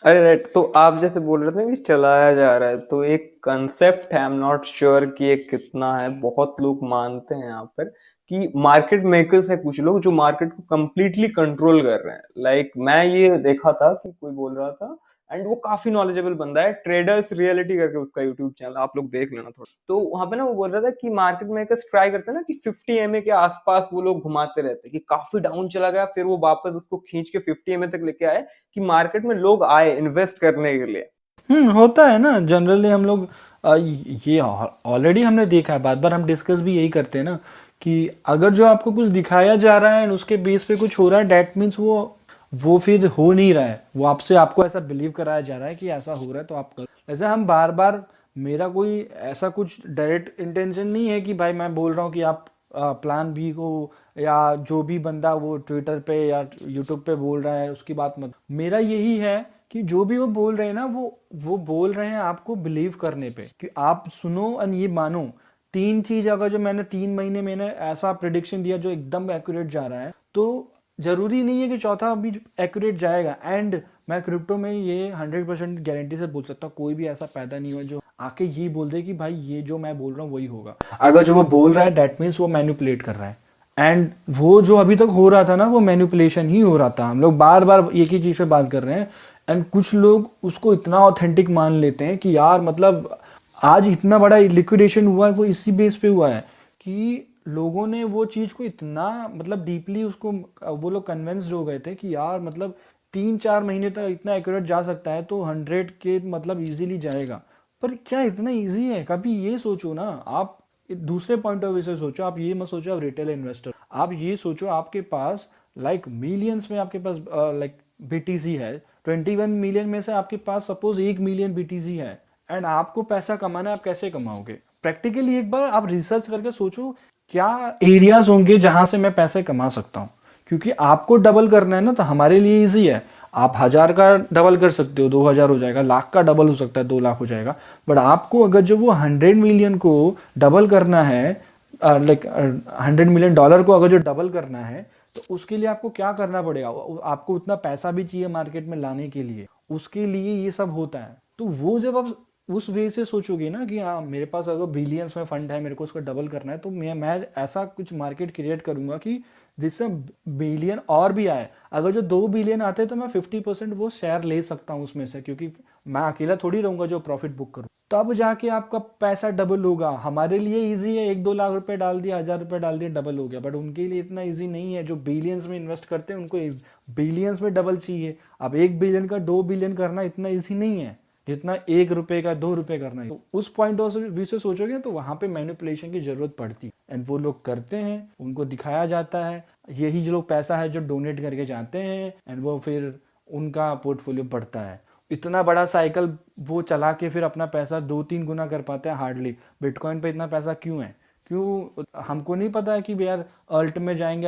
अरे राइट, तो आप जैसे बोल रहे थे कि चलाया जा रहा है, तो एक कंसेप्ट है, आई एम नॉट श्योर कि ये कितना है, बहुत लोग मानते हैं यहाँ पर कि मार्केट मेकर्स है कुछ लोग जो मार्केट को कंप्लीटली कंट्रोल कर रहे हैं। लाइक मैं ये देखा था कि कोई बोल रहा था, एंड वो काफी नॉलेजेबल बंदा है, ट्रेडर्स रियलिटी करके उसका यूट्यूब चैनल, आप लोग देख लेना थोड़ा। तो वहां पे ना वो बोल रहा था कि मार्केट मेकर्स ट्राई करते हैं ना कि 50 MA के आसपास वो लोग घुमाते रहते हैं कि काफी डाउन चला गया, फिर वो वापस उसको खींच के 50 MA तक लेके आए कि मार्केट में लोग आए इन्वेस्ट करने के लिए। होता है ना जनरली। हम लोग ये ऑलरेडी हमने देखा है, बार बार हम डिस्कस भी यही करते हैं ना, कि अगर जो आपको कुछ दिखाया जा रहा है उसके बेस पे कुछ हो रहा है, डैट मीन्स वो फिर हो नहीं रहा है, वो आपको ऐसा बिलीव कराया जा रहा है कि ऐसा हो रहा है, तो आप करो। ऐसे हम बार बार, मेरा कोई ऐसा कुछ डायरेक्ट इंटेंशन नहीं है कि भाई मैं बोल रहा हूँ कि आप प्लान बी को, या जो भी बंदा वो ट्विटर पे या यूट्यूब पे बोल रहा है उसकी बात मत। मेरा यही है कि जो भी वो बोल रहे हैं ना, वो बोल रहे हैं आपको बिलीव करने पे, कि आप सुनो और ये मानो। 3 चीज अगर जो मैंने 3 महीने मैंने ऐसा प्रिडिक्शन दिया जो एकदम एक्यूरेट जा रहा है, तो जरूरी नहीं है कि चौथा भी एक्यूरेट जाएगा। एंड मैं क्रिप्टो में ये 100% गारंटी से बोल सकता हूँ, कोई भी ऐसा पैदा नहीं हुआ जो आके ये बोल दे कि भाई ये जो मैं बोल रहा हूँ वही होगा। अगर जो वो बोल रहा है दैट मीन्स वो मैनिपुलेट कर रहा है, एंड वो जो अभी तक हो रहा था ना वो मैनिपुलेशन ही हो रहा था। हम लोग बार बार एक ही चीज़ पे बात कर रहे हैं, एंड कुछ लोग उसको इतना ऑथेंटिक मान लेते हैं कि यार मतलब आज इतना बड़ा लिक्विडेशन हुआ है वो इसी बेस पे हुआ है कि लोगों ने वो चीज़ को इतना मतलब डीपली उसको वो लोग कन्विंस्ड हो गए थे कि यार मतलब 3-4 महीने तक इतना एक्यूरेट जा सकता है तो 100 के मतलब इजीली जाएगा। पर क्या इतना इजी है? कभी ये सोचो ना, आप दूसरे पॉइंट ऑफ व्यू से सोचो। आप ये मत सोचो आप रिटेल इन्वेस्टर, आप ये सोचो आपके पास लाइक मिलियंस में आपके पास लाइक बीटीसी है, 21 मिलियन में से आपके पास सपोज 1 मिलियन बीटीसी है, एंड आपको पैसा कमाना है, आप कैसे कमाओगे? प्रैक्टिकली एक बार आप रिसर्च करके सोचो क्या एरियाज होंगे जहां से मैं पैसे कमा सकता हूँ, क्योंकि आपको डबल करना है ना तो हमारे लिए इजी है। आप 1000 का डबल कर सकते हो, 2000 हो जाएगा, लाख का डबल हो सकता है, 2 लाख हो जाएगा। बट आपको अगर जो वो 100 मिलियन को डबल करना है, लाइक $100 मिलियन को अगर जो डबल करना है तो उसके लिए आपको क्या करना पड़ेगा? आपको उतना पैसा भी चाहिए मार्केट में लाने के लिए, उसके लिए ये सब होता है। तो वो जब आप उस वे से सोचोगे ना कि हाँ मेरे पास अगर बिलियंस में फंड है, मेरे को उसको डबल करना है, तो मैं ऐसा कुछ मार्केट क्रिएट करूंगा कि जिससे बिलियन और भी आए। अगर जो 2 बिलियन आते हैं तो मैं 50% वो शेयर ले सकता हूँ उसमें से, क्योंकि मैं अकेला थोड़ी रहूंगा जो प्रॉफिट बुक करूँ। तब जाके आपका पैसा डबल होगा। हमारे लिए इजी है, 1-2 लाख रुपए डाल दिया, 1000 रुपए डाल दिया, डबल हो गया। बट उनके लिए इतना इजी नहीं है। जो बिलियंस में इन्वेस्ट करते हैं उनको बिलियंस में डबल चाहिए। अब 1 बिलियन का 2 बिलियन करना इतना ईजी नहीं है जितना 1 रुपए का 2 रुपए करना है। तो उस पॉइंट ऑफ व्यू से सोचोगे तो वहां पे मैनिपुलेशन की जरूरत पड़ती है, एंड वो लोग करते हैं, उनको दिखाया जाता है। यही जो लोग पैसा है जो डोनेट करके जाते हैं, एंड वो फिर उनका पोर्टफोलियो बढ़ता है। इतना बड़ा साइकिल वो चला के फिर अपना पैसा 2-3 गुना कर पाते हैं हार्डली। बिटकॉइन पे इतना पैसा क्यों है? क्यों? हमको नहीं पता है कि यार अल्ट में जाएंगे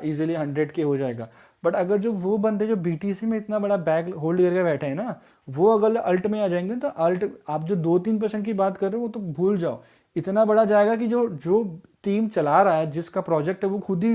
इजीली 100 के हो जाएगा। बट अगर जो वो बंदे जो बीटीसी में इतना बड़ा बैग होल्ड करके बैठे हैं ना, वो अगर अल्ट में आ जाएंगे तो अल्ट आप जो 2-3% की बात कर रहे हो वो तो भूल जाओ। इतना बड़ा जाएगा कि जो टीम चला रहा है, जिसका प्रोजेक्ट है, वो खुद ही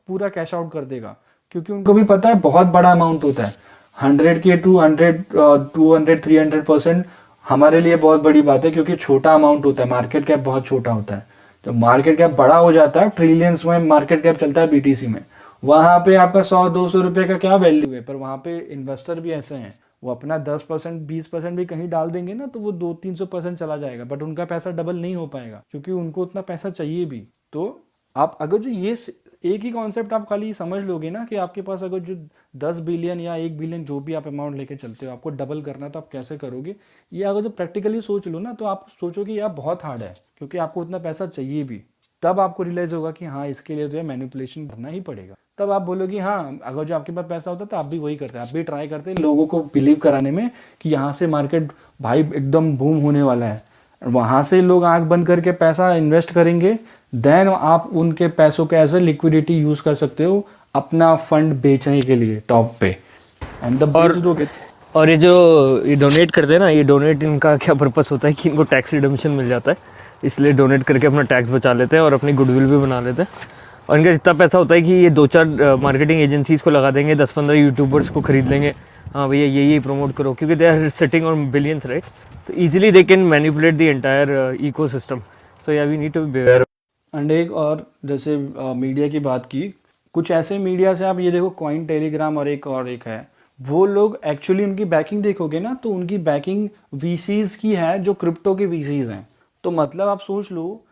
पूरा कैश आउट कर देगा, क्योंकि उनको भी पता है बहुत बड़ा अमाउंट होता है। 100 के 200-300% हमारे लिए बहुत बड़ी बात है, क्योंकि छोटा अमाउंट होता है, मार्केट कैप बहुत छोटा होता है। जब मार्केट कैप बड़ा हो जाता है, ट्रिलियंस में मार्केट कैप चलता है बीटीसी में, वहां पे आपका 100-200 रुपए का क्या वैल्यू है। पर वहां पे इन्वेस्टर भी ऐसे हैं, वो अपना 10% 20% भी कहीं डाल देंगे ना तो वो 200-300% चला जाएगा, बट उनका पैसा डबल नहीं हो पाएगा, क्योंकि उनको उतना पैसा चाहिए भी। तो आप अगर जो ये एक ही कॉन्सेप्ट आप खाली समझ लोगे ना कि आपके पास अगर जो 10 बिलियन या 1 बिलियन जो भी आप अमाउंट लेके चलते हो, आपको डबल करना है तो आप कैसे करोगे, ये अगर जो प्रैक्टिकली सोच लो ना तो आप सोचोगे यार बहुत हार्ड है, क्योंकि आपको उतना पैसा चाहिए भी। तब आपको रियलाइज होगा कि हाँ इसके लिए जो है मैनिपुलेशन करना ही पड़ेगा। तब आप बोलोगे हाँ अगर जो आपके पास पैसा होता तो आप भी वही करते, आप भी ट्राई करते लोगों को बिलीव कराने में कि यहाँ से मार्केट भाई एकदम बूम होने वाला है। वहाँ से लोग आंख बंद करके पैसा इन्वेस्ट करेंगे, देन आप उनके पैसों के एज ए लिक्विडिटी यूज कर सकते हो अपना फंड बेचने के लिए टॉप पे। एंड और ये जो ये डोनेट करते हैं ना, ये डोनेट इनका क्या पर्पस होता है कि इनको टैक्स रिडम्पशन मिल जाता है, इसलिए डोनेट करके अपना टैक्स बचा लेते हैं और अपनी गुडविल भी बना लेते हैं। और इनका इतना पैसा होता है कि ये 2-4 मार्केटिंग एजेंसीज़ को लगा देंगे, 10-15 यूट्यूबर्स को खरीद लेंगे, हाँ भैया यही प्रमोट करो, क्योंकि they are sitting on billions, right? तो easily they can manipulate the entire ecosystem. So yeah we need to be aware. And एक और जैसे मीडिया की बात की, कुछ ऐसे मीडिया से आप ये देखो, कॉइन टेलीग्राम और एक है, वो लोग एक्चुअली उनकी बैकिंग देखोगे ना तो उनकी बैकिंग वीसीज की है जो क्रिप्टो के वीसीज हैं। तो मतलब आप सोच लो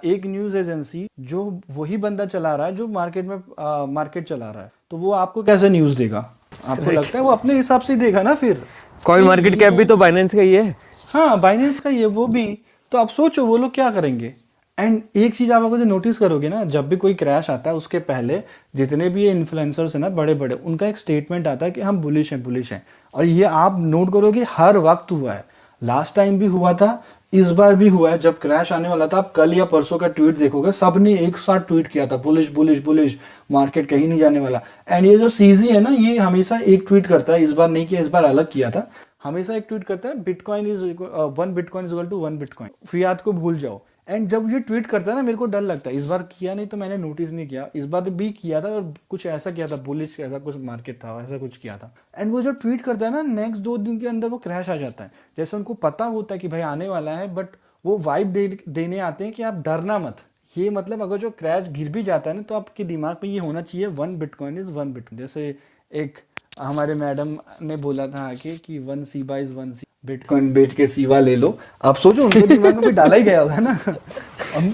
एक न्यूज एजेंसी जो वही बंदा चला रहा है जो मार्केट चला रहा है, तो वो आपको कैसे न्यूज देगा? आपको लगता है वो अपने हिसाब से देगा ना? फिर कॉइन मार्केट कैप भी तो बाइनेंस का ही है। हाँ बाइनेंस का ही है वो भी। तो आप सोचो वो लोग क्या करेंगे। एंड एक चीज आप अगर जो नोटिस करोगे ना, जब भी कोई क्रैश आता है उसके पहले जितने भी ये इन्फ्लुएंसर्स हैं ना बड़े बड़े, उनका एक स्टेटमेंट आता है कि हम बुलिश हैं। और ये आप नोट करोगे हर वक्त हुआ है, लास्ट टाइम भी हुआ था, इस बार भी हुआ है। जब क्रैश आने वाला था, आप कल या परसों का ट्वीट देखोगे, सबने एक साथ ट्वीट किया था बुलिश, मार्केट कहीं नहीं जाने वाला। एंड ये जो सीजी है ना, ये हमेशा एक ट्वीट करता है, इस बार नहीं किया, इस बार अलग किया था, हमेशा एक ट्वीट करता है bitcoin is 1 bitcoin is equal to 1 bitcoin, fiat को भूल जाओ। एंड जब ये ट्वीट करता है ना मेरे को डर लगता है, इस बार किया नहीं तो मैंने नोटिस नहीं किया, इस बार भी किया था और कुछ ऐसा किया था, बुलिश ऐसा कुछ मार्केट था, ऐसा कुछ किया था। एंड वो जो ट्वीट करता है ना नेक्स्ट 2 दिन के अंदर वो क्रैश आ जाता है, जैसे उनको पता होता है कि भाई आने वाला है, बट वो वाइब देने आते हैं कि आप डरना मत। ये मतलब अगर जो क्रैश गिर भी जाता है ना तो आपके दिमाग में ये होना चाहिए 1 बिटकॉइन इज 1 बिटकॉइन। जैसे एक हमारे मैडम ने बोला था आके कि 1 सीबा इज 1 बिटकॉइन बेच के सीवा ले लो। आप सोचो उनके दिमाग में भी डाला ही गया होगा ना।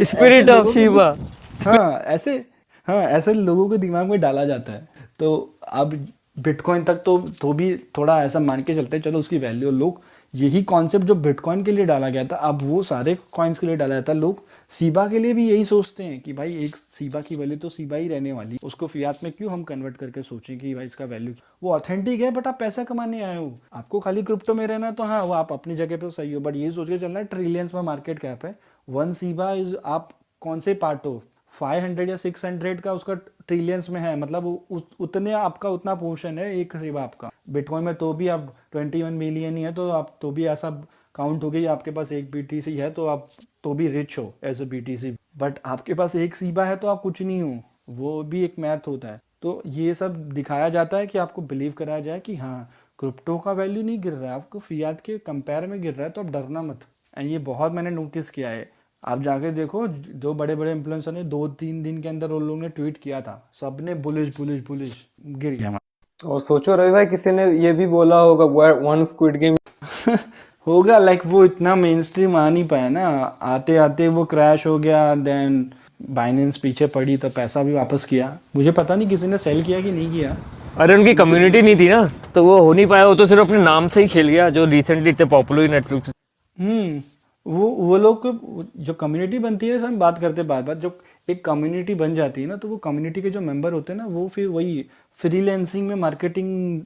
Spirit of Shiva. हाँ ऐसे, हाँ ऐसे लोगों के दिमाग में डाला जाता है। तो अब बिटकॉइन तक तो भी थोड़ा ऐसा मान के चलते हैं, चलो उसकी वैल्यू, लोग यही कॉन्सेप्ट जो बिटकॉइन के लिए डाला गया था अब वो सारे कॉइन्स के लिए डाला जाता है। लोग सीबा के लिए भी यही सोचते हैं कि भाई एक सीबा की वैल्यू तो सीबा ही रहने वाली, उसको फियात में क्यों हम कन्वर्ट करके सोचें कि भाई इसका वैल्यू, वो ऑथेंटिक है बट आप पैसा कमाने आए हो, आपको खाली क्रिप्टो में रहना है तो हाँ वो आप अपनी जगह पे सही हो, बट ये सोच के चलना है ट्रिलियंस में मार्केट कैप है। 1 सीबा इज, आप कौन से पार्ट हो, 500 या 600 का उसका ट्रिलियंस में है, मतलब उतने आपका उतना पोर्शन है एक सीबा आपका। बिटकॉइन में तो भी आप 21 मिलियन ही है, तो आप तो भी ऐसा काउंट हो गई आपके पास एक बीटीसी है तो आप तो भी रिच हो एज अ बीटीसी, बट आपके पास एक सीबा है तो आप कुछ नहीं हो, वो भी एक मैथ होता है। तो ये सब दिखाया जाता है कि आपको बिलीव कराया जाए कि हाँ क्रिप्टो का वैल्यू नहीं गिर रहा है, आपको फियात के कंपेयर में गिर रहा है, तो आप डरना मत। एंड ये बहुत मैंने नोटिस किया है, आप जाके देखो जो बड़े बड़े इन्फ्लुएंसर ने 2-3 दिन के अंदर उन लोगों ने ट्वीट किया था, सबने बुलिश बुलिश बुलिश, गिर गया। और सोचो रवि भाई किसी ने ये भी बोला होगा वन स्क्विड गेम होगा, लाइक वो इतना मेन स्ट्रीम आ नहीं पाया ना, आते आते वो क्रैश हो गया, देन बाइनेंस पीछे पड़ी तो पैसा भी वापस किया। मुझे पता नहीं किसी ने सेल किया कि नहीं किया। अरे उनकी कम्युनिटी नहीं थी ना तो वो हो नहीं पाया, वो तो सिर्फ अपने नाम से ही खेल गया जो रिसेंटली इतने पॉपुलर हुई नेटफ्लिक्स। वो लोग को जो कम्युनिटी बनती है, हम बात करते हैं बार बार, जो एक कम्युनिटी बन जाती है ना तो वो कम्युनिटी के जो मेंबर होते हैं ना वो फिर वही फ्रीलैंसिंग में मार्केटिंग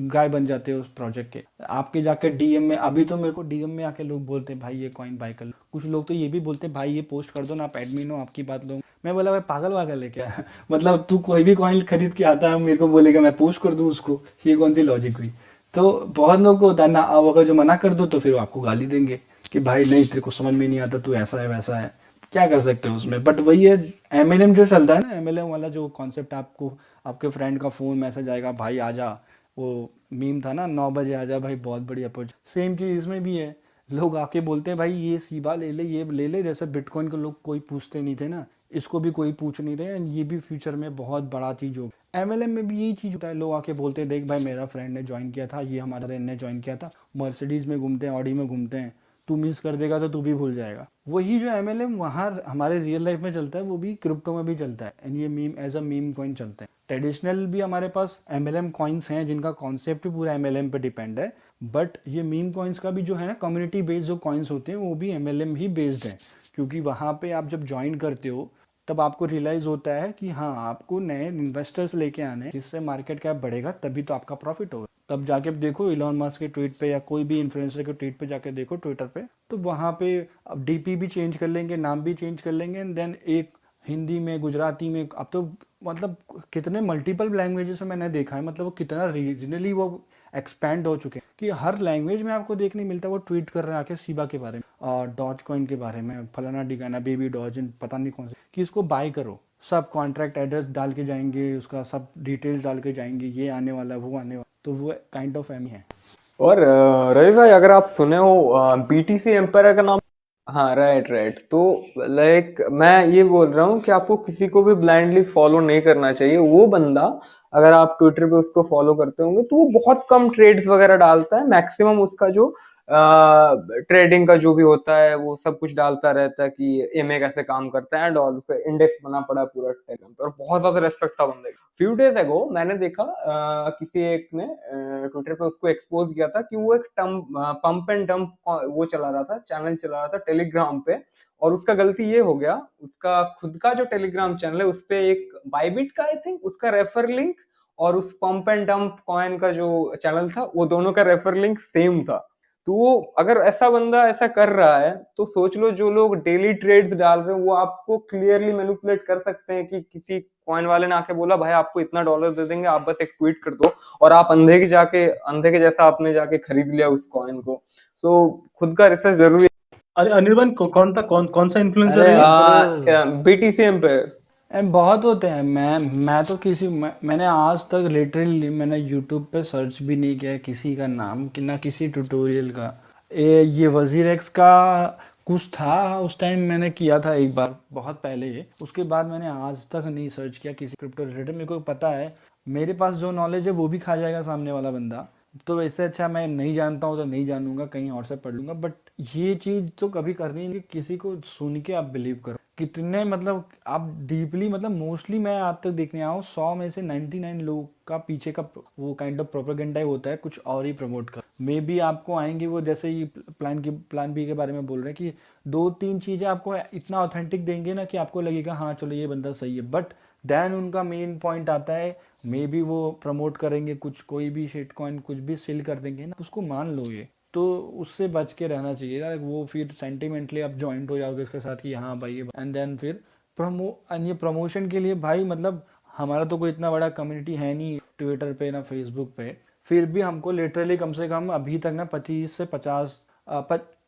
गाय बन जाते हैं उस प्रोजेक्ट के। आपके जाके डीएम में, अभी तो मेरे को डीएम में आके लोग बोलते हैं भाई ये कॉइन बाय कर लो, कुछ लोग तो ये भी बोलते हैं भाई ये पोस्ट कर दो ना, आप एडमिन हो आपकी बात लो। मैं बोला भाई पागल वागल है क्या मतलब तू कोई भी कॉइन खरीद के आता है मेरे को बोलेगा मैं पोस्ट कर दूँ उसको, ये कौन सी लॉजिक हुई। तो बहुत लोगों को होता है ना, अब अगर जो मना कर दो तो फिर आपको गाली देंगे कि भाई नहीं तेरे को समझ में नहीं आता, तू ऐसा है वैसा है, क्या कर सकते हो उसमें। बट वही है एमएलएम जो चलता है ना, एमएलएम वाला जो कॉन्सेप्ट, आपको आपके फ्रेंड का फ़ोन मैसेज आएगा भाई आजा, वो मीम था ना 9 बजे आजा भाई बहुत बड़ी अपॉर्चुनिटी, सेम चीज़ इसमें भी है। लोग आके बोलते हैं भाई ये सीबा ले ले, ये ले ले, जैसे बिटकॉइन को लोग कोई पूछते नहीं थे ना, इसको भी कोई पूछ नहीं रहे, एंड ये भी फ्यूचर में बहुत बड़ा चीज़ होगा। एमएलएम में भी यही चीज़ होता है, लोग आके बोलते हैं देख भाई मेरा फ्रेंड ने ज्वाइन किया था, ये हमारा फ्रेंड ने ज्वाइन किया था, मर्सिडीज़ में घूमते हैं, ऑडी में घूमते हैं, तू मिस कर देगा तो तू भी भूल जाएगा। वही जो एमएलएम वहाँ हमारे रियल लाइफ में चलता है वो भी क्रिप्टो में भी चलता है, एंड ये meme as a meme coin चलते हैं। ट्रेडिशनल भी हमारे पास एमएलएम कॉइन्स हैं जिनका कॉन्सेप्ट भी पूरा एमएलएम पे डिपेंड है, बट ये मीम कॉइन्स का भी जो है ना कम्युनिटी बेस्ड जो कॉइन्स होते हैं वो भी एमएलएम ही बेस्ड है, क्योंकि वहाँ पे आप जब ज्वाइन करते हो तब आपको रियलाइज़ होता है कि हाँ आपको नए इन्वेस्टर्स लेके आने हैं, जिससे मार्केट कैप बढ़ेगा तभी तो आपका प्रॉफिट होगा। तब जाके देखो इलॉन मस्क के ट्वीट पे या कोई भी इन्फ्लुएंसर के ट्वीट पे जाके देखो ट्विटर पे, तो वहाँ पे अब डीपी भी चेंज कर लेंगे, नाम भी चेंज कर लेंगे, एंड देन एक हिंदी में, गुजराती में, अब तो मतलब कितने मल्टीपल लैंग्वेजेस में मैंने देखा है, मतलब वो कितना रीजनली वो एक्सपैंड हो चुके हैं कि हर लैंग्वेज में आपको देखने मिलता है वो ट्वीट कर रहे हैं आके सीबा के बारे में और डॉज कॉइन के बारे में, फलाना डिगाना बेबी डॉज पता नहीं कौन से, कि इसको बाय करो, सब कॉन्ट्रैक्ट एड्रेस डाल के जाएंगे, उसका सब डिटेल्स डाल के जाएंगे, ये आने वाला वो आने वाला, तो वो काइंड ऑफ एम है। और रवि भाई अगर आप सुने हो बीटीसी एम्पायर का नाम, हाँ राइट, तो लाइक मैं ये बोल रहा हूँ कि आपको किसी को भी ब्लाइंडली फॉलो नहीं करना चाहिए। वो बंदा अगर आप ट्विटर पे उसको फॉलो करते होंगे तो वो बहुत कम ट्रेड्स वगैरह डालता है, मैक्सिमम उसका जो ट्रेडिंग का जो भी होता है वो सब कुछ डालता रहता है कि एमए कैसे काम करता है एंड ऑल, उसका इंडेक्स बना पड़ा है पूरा टेक पे, और बहुत ज्यादा रेस्पेक्ट था बंदे का। फ्यू डेज अगो मैंने देखा किसी एक ने ट्विटर पे उसको एक्सपोज किया था कि वो एक पंप एंड डंप वो चला रहा था, चैनल चला रहा था टेलीग्राम पे, और उसका गलती ये हो गया, उसका खुद का जो टेलीग्राम चैनल है उस पे एक बाइबिट का आई थिंक उसका रेफर लिंक और उस पंप एंड डंप कॉइन का जो चैनल था वो दोनों का रेफर लिंक सेम था। तो अगर ऐसा बंदा ऐसा कर रहा है तो सोच लो जो लोग डेली ट्रेड्स डाल रहे हैं वो आपको क्लियरली मैनिपुलेट कर सकते हैं कि किसी कॉइन वाले ने आके बोला भाई आपको इतना डॉलर दे देंगे, आप बस एक ट्वीट कर दो, और आप अंधे के जैसा आपने जाके खरीद लिया उस कॉइन को। सो खुद का रिसर्च जरूरी है। अरे अनिर्बन कौन सा इन्फ्लुएंसर अरे है ये? ब्रो बीटीसीएम पे। बहुत होते हैं। मैं तो मैंने आज तक लिटरली मैंने यूट्यूब पे सर्च भी नहीं किया किसी का नाम कि ना किसी ट्यूटोरियल का। ये वजीर एक्स का कुछ था उस टाइम मैंने किया था एक बार बहुत पहले, उसके बाद मैंने आज तक नहीं सर्च किया किसी क्रिप्टो रिलेटेड। मेरे को पता है मेरे पास जो नॉलेज है वो भी खा जाएगा सामने वाला बंदा, तो इससे अच्छा मैं नहीं जानता हूँ तो नहीं जानूंगा, कहीं और से पढ़ लूंगा। बट ये चीज़ तो कभी करनी नहीं, किसी को सुन के आप बिलीव करो। कितने मतलब आप डीपली मतलब मोस्टली मैं आज तक देखने आया हूँ 100 में से 99 लोग का पीछे का वो काइंड ऑफ प्रोपेगेंडा ही होता है, कुछ और ही प्रमोट कर। मे बी आपको आएंगे वो जैसे ही प्लान बी के बारे में बोल रहे हैं कि 2-3 चीज़ें आपको इतना ऑथेंटिक देंगे ना कि आपको लगेगा हाँ चलो ये बंदा सही है, बट देन उनका मेन पॉइंट आता है मे बी वो प्रमोट करेंगे कुछ, कोई भी शिट कॉइन कुछ भी सेल कर देंगे ना, उसको मान लो ये तो उससे बच के रहना चाहिए यार। वो फिर सेंटिमेंटली आप जॉइंट हो जाओगे उसके साथ कि हाँ भाई एंड देन फिर ये प्रमोशन के लिए भाई मतलब हमारा तो कोई इतना बड़ा कम्युनिटी है नहीं ट्विटर पे ना फेसबुक पे, फिर भी हमको लिटरली कम से कम अभी तक ना 25 से 50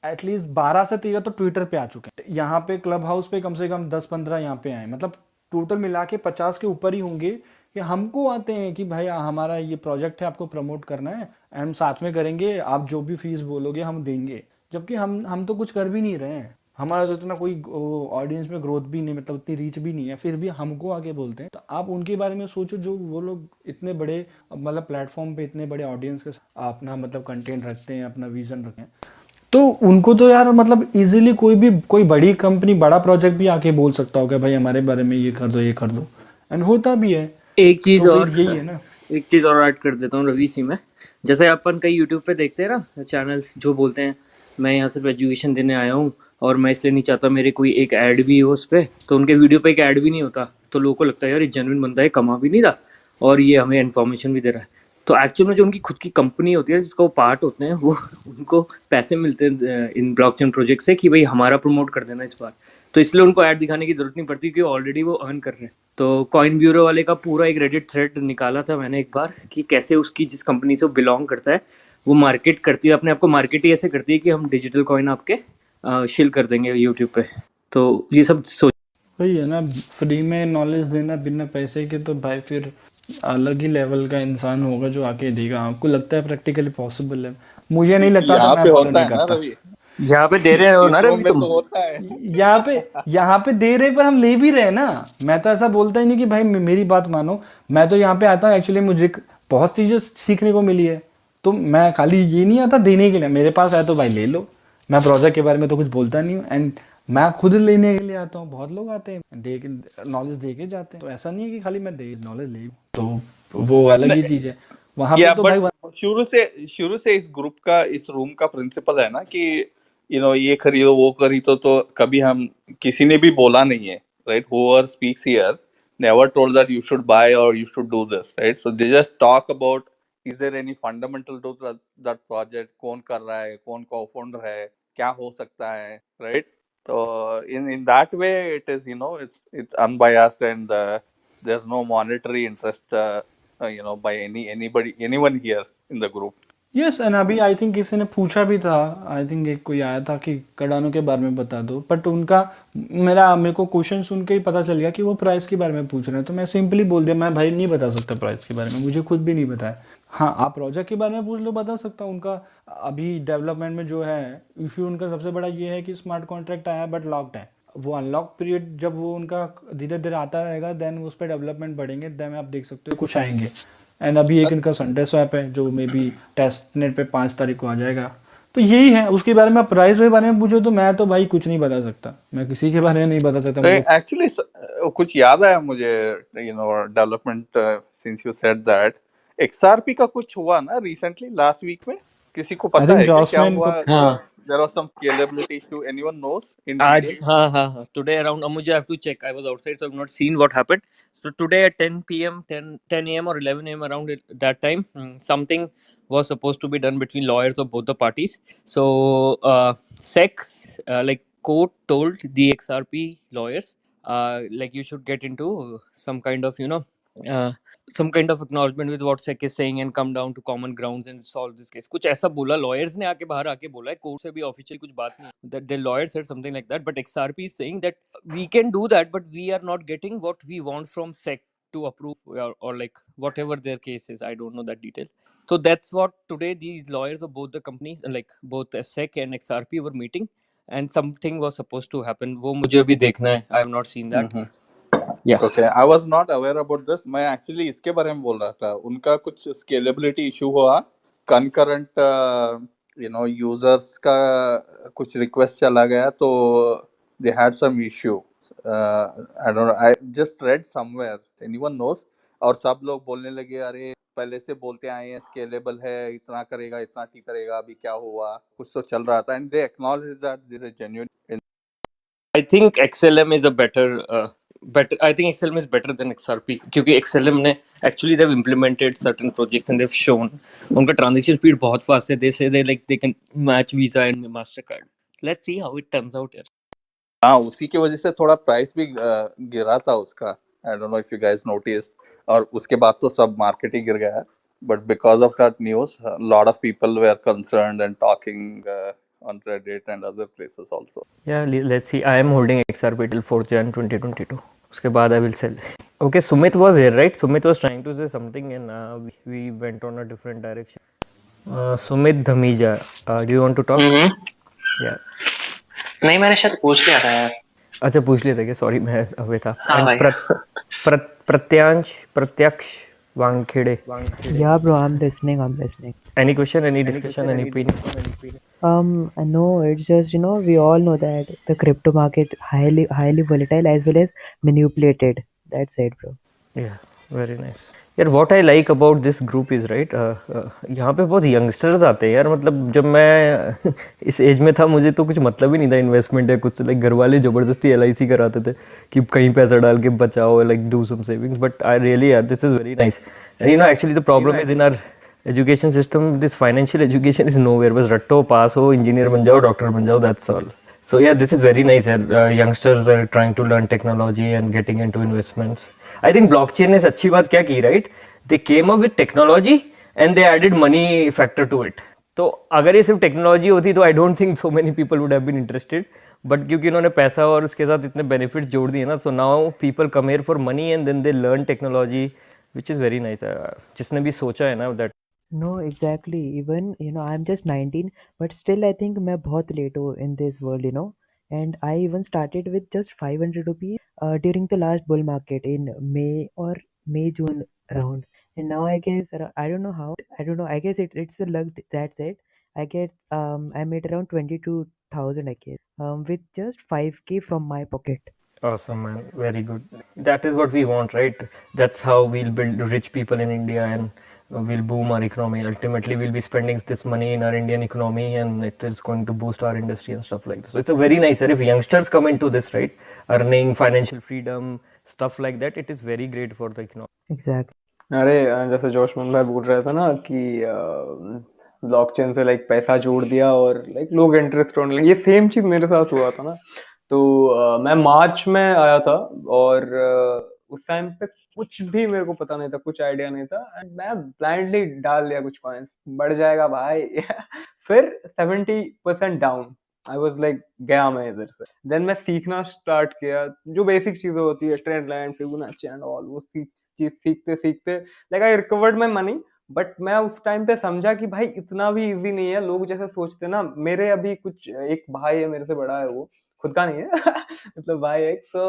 एटलीस्ट 12 से 13 तो ट्विटर पे आ चुके हैं। यहाँ पे क्लब हाउस पे कम से कम 10-15 यहाँ पे आए, मतलब टोटल मिला के 50 के ऊपर ही होंगे कि हमको आते हैं कि भाई हमारा ये प्रोजेक्ट है आपको प्रमोट करना है, हम साथ में करेंगे, आप जो भी फीस बोलोगे हम देंगे। जबकि हम तो कुछ कर भी नहीं रहे हैं, हमारा तो इतना कोई ऑडियंस में ग्रोथ भी नहीं, मतलब उतनी रीच भी नहीं है, फिर भी हमको आगे बोलते हैं। तो आप उनके बारे में सोचो जो वो लोग इतने बड़े मतलब प्लेटफॉर्म पे इतने बड़े ऑडियंस के साथ अपना मतलब कंटेंट रखते हैं, अपना विजन रखते हैं, तो उनको तो यार मतलब इजीली कोई बड़ी कंपनी बड़ा प्रोजेक्ट भी आके बोल सकता होगा भाई हमारे बारे में ये कर दो ये कर दो, एंड होता भी है। एक चीज तो और फिर यही है ना। एक चीज और ऐड कर देता हूँ रवि सी में। जैसे अपन कई यूट्यूब पे देखते हैं ना चैनल्स जो बोलते हैं मैं यहाँ सिर्फ एजुकेशन देने आया हूँ और मैं इसलिए नहीं चाहता मेरे कोई एक ऐड भी हो उस पर, तो उनके वीडियो पे एक ऐड भी नहीं होता, तो लोगों को लगता है यार ये जेन्युइन बंदा है, कमा भी नहीं रहा और ये हमें इन्फॉर्मेशन भी दे रहा है। तो एक्चुअल में जो उनकी खुद की कंपनी होती है जिसका वो पार्ट होते हैं वो उनको पैसे मिलते हैं इन ब्लॉकचेन प्रोजेक्ट से कि भाई हमारा प्रमोट कर देना इस बार, तो इसलिए उनको ऐड दिखाने की जरूरत नहीं पड़ती क्योंकि ऑलरेडी वो अर्न कर रहे हैं। तो कॉइन ब्यूरो वाले का पूरा एक रेडिट थ्रेड निकाला था मैंने एक बार कि कैसे उसकी जिस कंपनी से वो बिलोंग करता है वो मार्केट करती है अपने आप को, मार्केट ही ऐसे करती है कि हम डिजिटल कॉइन आपके शिल कर देंगे यूट्यूब पे। तो ये सब सोच वही है ना, फ्री में नॉलेज देना बिना पैसे के, तो भाई फिर अलग ही लेवल का इंसान होगा जो आके देगा। आपको लगता है प्रैक्टिकली पॉसिबल है? मुझे नहीं लगता तो यहाँ मैं पे फॉलो होता नहीं है ना करता। रवि, यहाँ पे दे रहे हो इस ना रूम रवि में तुम। तो होता है। यहाँ पे दे रहे पर हम ले भी रहे हैं ना। मैं तो ऐसा बोलता ही नहीं कि भाई मेरी बात मानो। मैं तो यहाँ पे आता हूँ एक्चुअली मुझे बहुत चीज़ें सीखने को मिली है, तो मैं खाली ये नहीं आता देने के लिए, मेरे पास है तो भाई ले लो। मैं प्रोजेक्ट के बारे में तो कुछ बोलता नहीं हूँ, एंड मैं खुद लेने के लिए आता हूँ। बहुत लोग आते हैं दे के नॉलेज दे के जाते हैं, तो ऐसा नहीं है कि खाली मैं दे नॉलेज ले, तो वो अलग ही चीज़ है। वहाँ पे या तो बट भाई शुरू से इस ग्रुप का इस रूम का प्रिंसिपल है ना कि ये खरीदो वो खरीदो, तो कभी हम किसी ने भी बोला नहीं है, right? whoever speaks here never told that you should buy or you should do this, right? So they just talk about is there any fundamental to that project, कौन कर रहा है, कौन co-founder है, क्या हो सकता है, right? So in that way it is, it's unbiased, and there's no monetary interest by anyone here in the group. Yes, and अभी आई थिंक किसी ने पूछा भी था, आई थिंक एक कोई आया था कि कडानो के बारे में बता दो, बट उनका मेरे को क्वेश्चन सुन के ही पता चल गया कि वो प्राइस के बारे में पूछ रहे हैं। तो मैं सिंपली बोल दिया मैं भाई नहीं बता सकता प्राइस के बारे में, मुझे खुद भी नहीं पता है। हाँ आप प्रोजेक्ट के बारे में पूछ लो, बता सकता हूँ। उनका अभी डेवलपमेंट में जो है इशू उनका सबसे बड़ा ये है कि स्मार्ट कॉन्ट्रैक्ट आया बट लॉक्ड है। वो अनलॉक पीरियड जब वो उनका धीरे धीरे आता रहेगा देन उस पर डेवलपमेंट बढ़ेंगे, देन आप देख सकते हो कुछ आएंगे। एंड अभी एक इनका संडे स्वैप है जो मे बी टेस्ट नेट पे 5 तारीख को आ जाएगा। तो यही है, उसके बारे में प्राइस के बारे में पूछो तो मैं तो भाई कुछ नहीं बता सकता, मैं किसी के बारे में नहीं बता सकता मुझे। एक्चुअली कुछ याद आया मुझे, development, since you said that XRP का कुछ हुआ ना रिसेंटली लास्ट वीक में, किसी को आई पता थिंक है क्या जॉसमिन हुआ? को हाँ there was some scalability issue, anyone knows in आज डिटेल? हाँ हाँ हाँ टुडे अराउंड मुझे have to check, I was outside so I have not seen what happened. So today at 10 p.m. 10 a.m. or 11 a.m. around that time, something was supposed to be done between lawyers of both the parties. So SEC, like court told the XRP lawyers, like you should get into some kind of some kind of acknowledgement with what SEC is saying and come down to common grounds and solve this case. कुछ ऐसा बोला lawyers ने आके बाहर आके बोला है, कोर्ट से भी ऑफिशियल कुछ बात नहीं है, that the lawyer said something like that, but XRP is saying that we can do that but we are not getting what we want from SEC to approve or like whatever their case is. I don't know that detail. So that's what today these lawyers of both the companies like both SEC and XRP were meeting and something was supposed to happen. वो मुझे अभी देखना है. I have not seen that. Yeah. Okay, I was not aware about this. मैं एक्चुअली इसके बारे में बोल रहा था, उनका कुछ स्केलेबिलिटी इशू हुआ, कंकरेंट यूजर्स का कुछ रिक्वेस्ट चला गया, तो they had some issue. I don't know, I just read somewhere, anyone knows, और सब लोग बोलने लगे अरे पहले से बोलते आए हैं स्केलेबल है, इतना करेगा इतना ठीक करेगा, अभी क्या हुआ, कुछ तो चल रहा था, and they acknowledge that this is genuine. I think XLM is a better. I think XLM is better than XRP क्योंकि XLM ने actually they've implemented certain projects and they've shown उनका transaction speed बहुत fast है. They say they can match Visa and Mastercard. Let's see how it turns out here. हाँ, उसी की वजह से थोड़ा प्राइस भी गिरा था उसका। I don't know if you guys noticed, और उसके बाद तो सब मार्केट ही गिर गया, but because of that news lot of people were concerned and talking on Reddit and other places also. Yeah, let's see. I am holding XRP till 4th Jan 2022. उसके बाद I will sell. Okay, Sumit was here, right? Sumit was trying to say something and we went on a different direction. Sumit Dhamija, do you want to talk? Yeah. नहीं, मैंने शायद पूछ लिया था यार। अच्छा, पूछ लिया था क्या? सॉरी, मैं अवे था। हाँ भाई। प्रत्यक्ष Wankhede. Yeah, bro, I'm listening. Any question, any discussion, any opinion? No, it's just, we all know that the crypto market highly volatile as well as manipulated. That's it, bro. Yeah, very nice. यार what I like about this group is right, यहाँ पे बहुत यंगस्टर्स आते हैं यार। मतलब जब मैं इस एज में था मुझे तो कुछ मतलब ही नहीं था इन्वेस्टमेंट या कुछ, लाइक घर वाले ज़बरदस्ती LIC कराते थे कि कहीं पैसा डाल के बचाओ, like do some savings, but I really यार this is very nice. You know actually the problem is in our education system, this financial education is nowhere. बस रट्टो पास हो, इंजीनियर बन जाओ, डॉक्टर बन जाओ, that's all. So yeah, this is very nice. Youngsters are trying to learn technology and getting into investments. I think blockchain ने अच्छी बात क्या की, right? They came up with technology and they added money factor to it. तो अगर ये सिर्फ टेक्नोलॉजी होती तो I don't think so many people would have been interested. But क्योंकि इन्होंने पैसा और उसके साथ इतने benefits जोड़ दिए ना, so now people come here for money and then they learn technology, which is very nice. जिसने भी सोचा है ना that. No, exactly. Even, I'm just 19, but still I think मैं बहुत late हूँ in this world, and I even started with just 500 rupees during the last bull market in May-June around. And now I guess, I don't know how, I don't know, I guess it's the luck, that's it. I get, I made around 22,000, I guess, with just 5K from my pocket. Awesome, man. Very good. That is what we want, right? That's how we'll build rich people in India and we'll boom our economy. Ultimately, we'll be spending this money in our Indian economy and it is going to boost our industry and stuff like this. So it's a very nice, if youngsters come into this, right? Earning financial freedom, stuff like that, it is very great for the economy. Exactly. अरे जैसे जोशमन भाई बोल रहा था ना कि ब्लॉकचेन से लाइक पैसा जोड़ दिया और लाइक लोग इंटरेस्ट होने लगे, ये सेम चीज मेरे साथ हुआ था ना। तो मैं मार्च में आया था और उस टाइम पे कुछ भी मेरे को पता नहीं था, कुछ आइडिया नहीं था, एंड मैं ब्लाइंडली डाल दिया कुछ कॉइन्स, बढ़ जाएगा भाई। फिर 70% डाउन, आई वाज लाइक गया मैं इधर से। देन मैं सीखना स्टार्ट किया, जो बेसिक चीजें होती है, trend line, Fibonacci and all, वो चीज सीखते like I recovered my money. But मैं उस टाइम पे समझा कि भाई इतना भी इजी नहीं है, लोग जैसे सोचते ना। मेरे अभी कुछ एक भाई है, मेरे से बड़ा है, वो खुद का नहीं है मतलब भाई एक, सो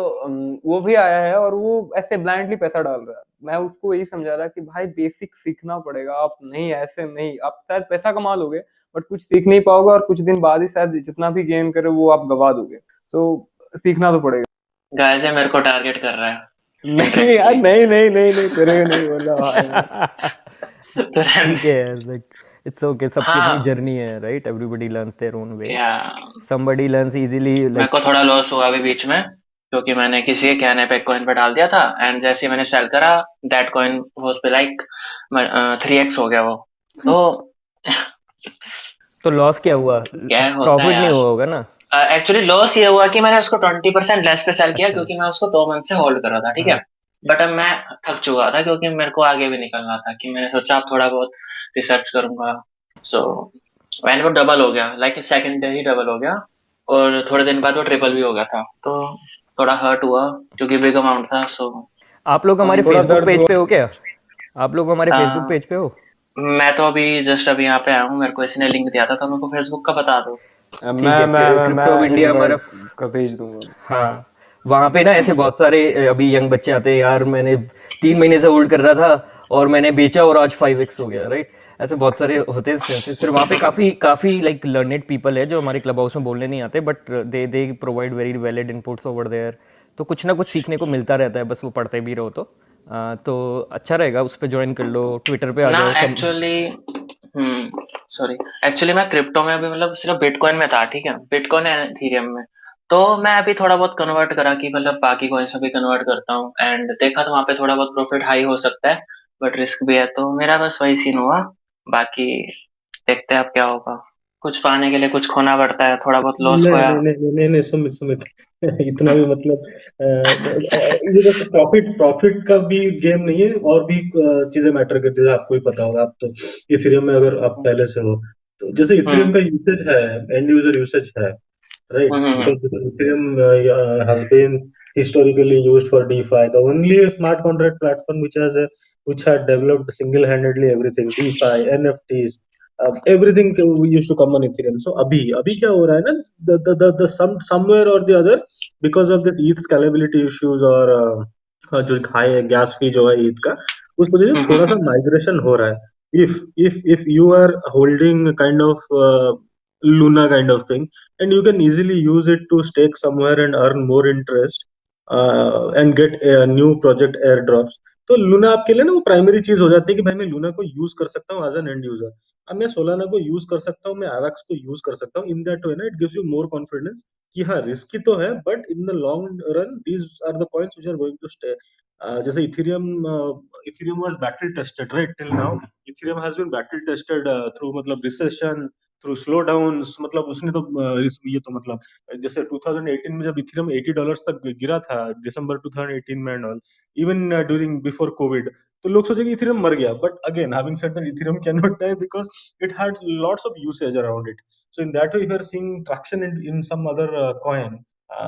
वो भी आया है और वो ऐसे ब्लाइंडली पैसा डाल रहा है। मैं उसको यही समझा रहा कि भाई बेसिक सीखना पड़ेगा, आप नहीं ऐसे नहीं, आप शायद पैसा कमा लोगे बट कुछ सीख नहीं पाओगे और कुछ दिन बाद ही शायद जितना भी गेन करे वो आप गवा दोगे। सो सीखना तो पड़ेगा। गाइस ये मेरे को टारगेट कर रहा है। नहीं यार, नहीं तेरे नहीं बोला भाई। ठीक है यार, लाइक इट्स ओके, सबकी अपनी जर्नी है, right? Everybody learns their own way, somebody learns easily. मेरे को थोड़ा लॉस हुआ अभी बीच में क्योंकि मैंने किसी के कहने पे कॉइन पे डाल दिया था एंड जैसे ही मैंने सेल करा दैट कॉइन वाज पे लाइक 3x हो गया वो। तो लॉस क्या हुआ? प्रॉफिट नहीं हुआ होगा ना? एक्चुअली लॉस ये हुआ कि मैंने उसको 20% लेस पे सेल किया क्योंकि मैं उसको 2 मंथ से होल्ड कर रहा था, ठीक है। बट अब मैं थक चुका था क्योंकि मेरे को आगे भी निकलना था, कि मैंने सोचा अब थोड़ा बहुत रिसर्च करूंगा। सो मैंने वो डबल हो गया, लाइक सेकंड डे ही डबल हो गया, और थोड़े दिन बाद वो ट्रिपल भी हो गया था। तो थोड़ा हर्ट हुआ क्योंकि बिग अमाउंट था। सो आप लोग हमारे थोड़ा फेसबुक दर्द पेज हुआ। पे हो क्या? आप लोग हमारे फेसबुक पेज पे हो? मैं तो अभी जस्ट अभी यहाँ पे आया हूँ, मेरे को इसी ने लिंक दिया था, तो मेरे को फेसबुक का बता दो। ठीक है, क्रिप्टो ऑफ इंडिया हमारा। का भेज दूंगा। हाँ, वहाँ पे ना ऐसे बहुत सारे अभी यंग बच्चे आते हैं यार, मैंने 3 महीने से होल्ड कर रहा था और मैंने बेचा और आज 5x हो गया, राइट? ऐसे बहुत सारे होते हैं इंस्टेंसेस। फिर वहाँ पे काफ़ी काफ़ी लाइक लर्नेड पीपल है जो हमारे क्लब हाउस में बोलने नहीं आते, but they provide very valid inputs over there. तो कुछ ना कुछ सीखने को मिलता रहता है, बस वो पढ़ते भी रहो तो। तो अच्छा रहेगा, उस पर ज्वाइन कर लो, ट्विटर पे आ ना जाओ सब। एक्चुअली, सॉरी, एक्चुअली मैं क्रिप्टो में अभी मतलब सिर्फ बिटकॉइन में था, ठीक है, बिटकॉइन एंड इथेरियम में। तो मैं अभी थोड़ा बहुत कन्वर्ट करा कि मतलब बाकी कॉइन्स में भी कन्वर्ट करता हूँ, एंड देखा तो वहाँ पे थोड़ा बहुत प्रॉफिट हाई हो सकता है, बट रिस्क भी है। तो मेरा बस वही सीन हुआ। बाकी देखते हैं अब क्या होगा। कुछ पाने के लिए कुछ खोना पड़ता है, थोड़ा बहुत लॉस नहीं खोया। नहीं नहीं नहीं नहीं नहीं, सुमित सुमित इतना भी मतलब ये बस प्रॉफिट प्रॉफिट का भी गेम नहीं है, और भी चीजें मैटर करती है, आपको ही पता होगा। आप तो इथेरियम में अगर आप पहले से हो, तो जैसे इथेरियम हम्म का यूसेज है, एंड यूजर यूसेज है, right? Hmm hmm Because Ethereum has been historically used for DeFi, the only smart contract platform which had developed single-handedly everything, DeFi, NFTs, everything used to come on Ethereum. So अभी क्या हो रहा है ना, the somewhere or the other, because of this ETH scalability issues, और जो हाई गैस फी जो है ETH का, उस वजह से थोड़ा सा हम्म माइग्रेशन हो रहा है। If you are holding kind of Luna kind of thing, and you can easily use it to stake somewhere and earn more interest, and get new project airdrops, तो लूना आपके लिए ना वो प्राइमरी चीज हो जाती है कि भाई मैं लूना को यूज कर सकता हूँ एज एन एंड यूजर। अब मैं सोलाना को यूज कर सकता हूँ, मैं एवेक्स को यूज कर सकता हूँ, इन दैट वे ना it gives you more confidence कि हाँ रिस्की तो है, but in the long run these are the coins which are going to stay. जैसे Ethereum was battle tested right till now. Ethereum has been battle tested through मतलब रिसेशन, थ्रू स्लो डाउन, मतलब उसने तो ये तो मतलब जैसे 2018 में जब इथेरियम $80 तक गिरा था, दिसंबर 2018 में and all, even during before Covid, तो लोग सोचे कि इथेरियम मर गया, but again having said that Ethereum can not die because it had lots of usage around it. So in that way we are seeing traction in some other coin.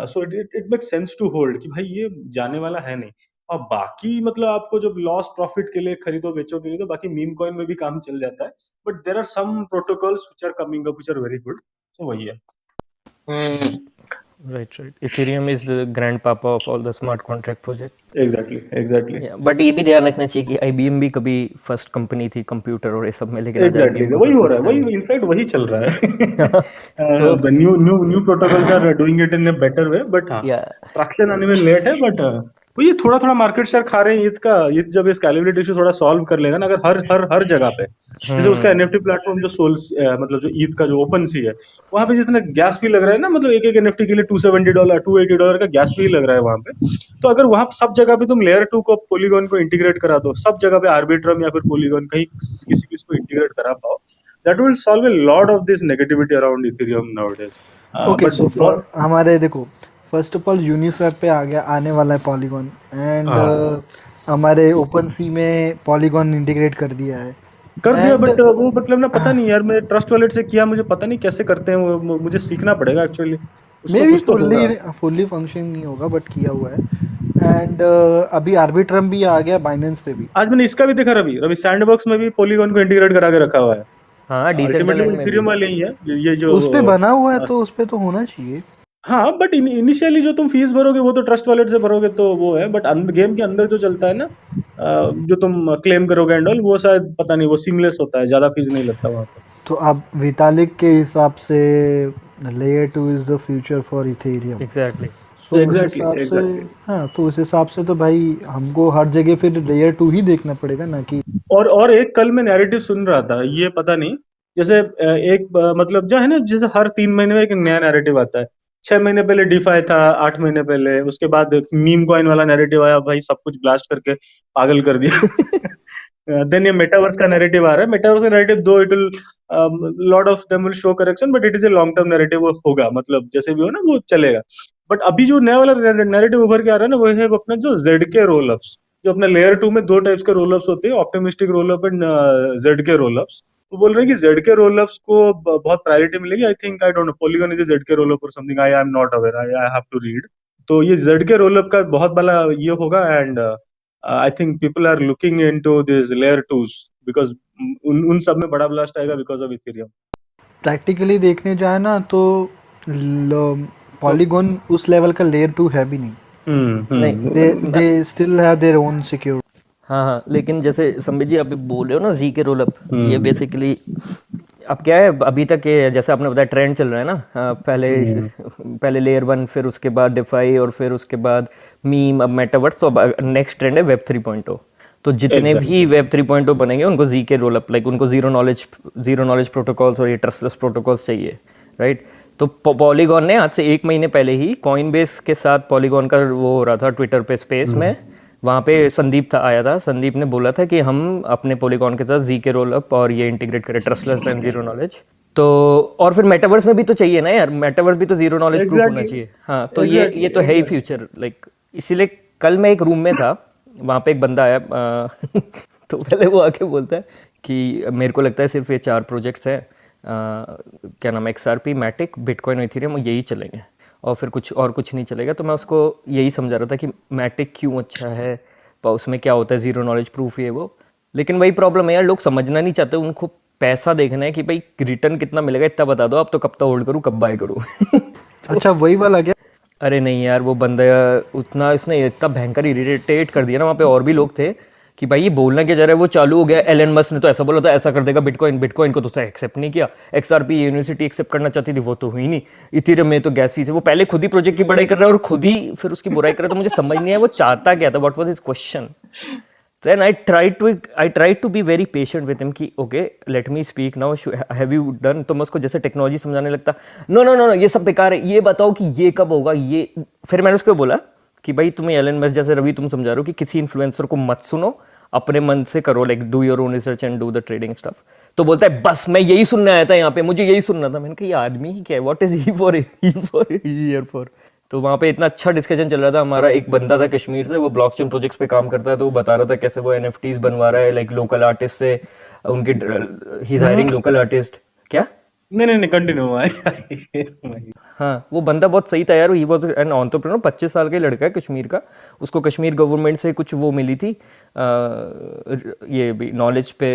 So it makes sense to hold कि भाई ये जाने वाला है नहीं। और बाकी मतलब आपको जब लॉस प्रॉफिट के लिए खरीदो बेचो के लिए, तो बाकी मीम कॉइन में भी काम चल जाता है, but there are some protocols which are coming up which are very good. So वही है। Hmm right right, Ethereum is the grand papa of all the smart contract project. Exactly exactly but ये भी ध्यान रखना चाहिए कि आईबीएम भी कभी फर्स्ट कंपनी थी कंप्यूटर और ये सब में, लेकिन आज एग्जैक्टली आईबीएम का वही कोई हो रहा है, पूछता वही नहीं। इनफैक्ट वही चल रहा है। तो new protocols are doing it in a better way, but हाँ या ट्रैक्शन आने में लेट है, बट वही थोड़ा थोड़ा मार्केट शेयर खा रहे हैं ईद का। ईद जब ये स्केलेबिलिटी इशू थोड़ा सॉल्व कर लेगा ना, अगर हर हर हर जगह पे, जैसे उसका एनएफटी प्लेटफॉर्म जो मतलब जो ईद का जो ओपन सी है, वहां पे जितना गैस फी लग रहा है ना, मतलब एक एक एनएफटी के लिए $270 $280 का गैस फी लग रहा है वहां पे। तो अगर वहां सब जगह पे तुम लेयर 2 को पोलीगॉन को इंटीग्रेट करा दो, सब जगह पे आर्बिट्रम या फिर पोलीगॉन कहीं किसी किसी को इंटीग्रेट करा पाओ, that will solve a lot of this negativity around Ethereum nowadays. Okay, But सो हमारे देखो, फर्स्ट ऑफ ऑल यूनिस्वैप पे आ गया, आने वाला है पॉलीगॉन, एंड हमारे ओपन सी में पॉलीगॉन इंटीग्रेट कर दिया है। कर दिया, एंड बट वो मतलब ना पता नहीं यार, मैं ट्रस्ट वॉलेट से किया, मुझे पता नहीं कैसे करते हैं वो, मुझे सीखना पड़ेगा एक्चुअली। मे उसका भी कुछ तो होगा। फुल्ली फंक्शन नहीं होगा, बट किया हुआ है। एंड अभी आर्बिट्रम भी आ गया बाइनेंस पे भी। आज मैंने इसका भी देखा, रवि रवि सैंडबॉक्स में भी पोलीगॉन को इंटीग्रेट करा के रखा हुआ है। हाँ, अल्टीमेटली वो डिसेंट्रलैंड में भी। इथेरियम वाले ही है, ये जो उस पे बना हुआ है, तो उस पे तो होना चाहिए। हाँ, बट इनिशियली जो तुम फीस भरोगे वो तो ट्रस्ट वॉलेट से भरोगे, तो वो है, बट गेम के अंदर जो चलता है ना, जो तुम क्लेम करोगे एंड ऑल, वो शायद पता नहीं, वो सीमलेस होता है, ज्यादा फीस नहीं लगता वहां पे। तो अब वितालिक के हिसाब से layer 2 is the future for Ethereum. Exactly. So उस एग्जैक्टली हिसाब से, एग्जैक्टली। हाँ, तो उस हिसाब से तो भाई हमको हर जगह फिर लेयर 2 ही देखना पड़ेगा ना कि। और एक कल मैं नैरेटिव सुन रहा था, ये पता नहीं, जैसे मतलब जो है ना, जैसे हर 3 महीने में एक नया नैरेटिव आता है। 6 महीने पहले डिफाई था, 8 महीने पहले, उसके बाद मीम कॉइन वाला नैरेटिव आया, भाई सब कुछ ब्लास्ट करके पागल कर दिया। देन ये मेटावर्स का नैरेटिव आ रहा है। मेटावर्स का नैरेटिव दो it will lot of them will show correction, but it is a long term narrative, वो होगा, मतलब जैसे भी हो ना वो चलेगा। बट अभी जो नया वाला नैरेटिव उभर के आ रहा है ना, वो है अपना जो ZK रोलअप्स, जो अपना लेयर 2 में 2 टाइप्स के रोलअप्स होते हैं, optimistic rollup and ZK rollups. तो बोल रहे हैं कि ZK रोलअप्स को बहुत प्रायोरिटी मिलेगी। I think, I don't know, Polygon is ZK rollup और something, I am not aware, I have to read. तो ये ZK रोलअप का बहुत बड़ा ये होगा, and I think people are looking into this layer 2s because उन सब में बड़ा ब्लास्ट आएगा बिकॉज ऑफ इथेरियम। प्रैक्टिकली देखने जाए ना तो पॉलीगॉन उस लेवल का लेयर 2 है भी नहीं। नहीं they still have their own secure. हाँ हाँ, लेकिन जैसे संबित जी आप बोल रहे हो ना ZK रोलअप, ये बेसिकली अब क्या है, अभी तक ये जैसे आपने बताया ट्रेंड चल रहा है ना, पहले लेयर 1, फिर उसके बाद डिफाई, और फिर उसके बाद मीम, अब मेटावर्स, तो अब नेक्स्ट ट्रेंड है वेब 3.0। तो जितने भी वेब 3.0 बनेंगे उनको ZK रोलअप, लाइक उनको जीरो नॉलेज प्रोटोकॉल्स और ये ट्रस्टलेस प्रोटोकॉल्स चाहिए, राइट। तो पॉलीगॉन ने आज से 1 महीने पहले ही कॉइनबेस के साथ पॉलीगॉन का वो हो रहा था ट्विटर पे स्पेस में, वहाँ पे संदीप आया था। संदीप ने बोला था कि हम अपने पॉलीगॉन के साथ ZK रोलअप और ये इंटीग्रेट करें, ट्रस्टलेस एंड जीरो नॉलेज। तो और फिर मेटावर्स में भी तो चाहिए ना यार, मेटावर्स भी तो जीरो नॉलेज प्रूफ होना चाहिए। हाँ, तो ये तो है ही फ्यूचर, लाइक इसीलिए कल मैं एक रूम में था, वहाँ पे एक बंदा आया तो पहले वो आके बोलता है कि मेरे को लगता है सिर्फ ये 4 प्रोजेक्ट्स हैं, क्या नाम है, XRP, मैटिक, बिटकॉइन और इथेरियम, यही चलेंगे और फिर कुछ नहीं चलेगा। तो मैं उसको यही समझा रहा था कि मैटिक क्यों अच्छा है, उसमें क्या होता है, जीरो नॉलेज प्रूफ ये वो। लेकिन वही प्रॉब्लम है यार, लोग समझना नहीं चाहते, उनको पैसा देखना है कि भाई रिटर्न कितना मिलेगा इतना बता दो, अब तो कब तक होल्ड करूँ, कब बाय करूँ। अच्छा, वही वाला क्या? अरे नहीं यार, वो बंदा उतना, इसने इतना भयंकर इरिटेट कर दिया ना, वहाँ पे और भी लोग थे कि भाई ये बोलना क्या जा रहा है, वो चालू हो गया। एलन मस्क ने तो ऐसा बोला था, ऐसा कर देगा बिटकॉइन को तो उसने एक्सेप्ट नहीं किया। XRP यूनिवर्सिटी एक्सेप्ट करना चाहती थी, वो तो हुई नहीं। इथेरियम में तो गैस फीस है, वो पहले खुद ही प्रोजेक्ट की बड़ाई कर रहा है और खुद ही फिर उसकी बुराई कर रहा है। तो मुझे समझ नहीं आया वो चाहता क्या था, what was his question. Then I tried to be very patient with him कि okay, let me speak now, have you done। तो मैं उसको जैसे टेक्नोलॉजी समझाने लगता, नो ये सब बेकार है, ये बताओ कि ये कब होगा ये। फिर मैंने उसको बोला कि भाई तुम्हें एलन मस्क जैसे रवि तुम समझा रहे हो कि किसी इन्फ्लुएंसर को मत सुनो, अपने मन से करो, like do your own research and do the trading stuff. तो बोलता है बस मैं यही सुनने आया था यहाँ पे, मुझे यही सुनना था। मैंने कहा ये आदमी ही क्या है, व्हाट इज ही फॉर। तो वहाँ पे इतना अच्छा डिस्कशन चल रहा था हमारा। एक बंदा था कश्मीर से, वो ब्लॉकचेन प्रोजेक्ट्स पे काम करता है, तो वो बता रहा था कैसे वो NFTs बनवा रहा है, लाइक लोकल आर्टिस्ट से, उनके he is hiring local artist. क्या नहीं कंटिन्यू। हाँ, वो बंदा बहुत सही था यार, ही वॉज एन एंटरप्रेन्योर, 25 साल का लड़का है कश्मीर का। उसको कश्मीर गवर्नमेंट से कुछ वो मिली थी, ये भी नॉलेज पे,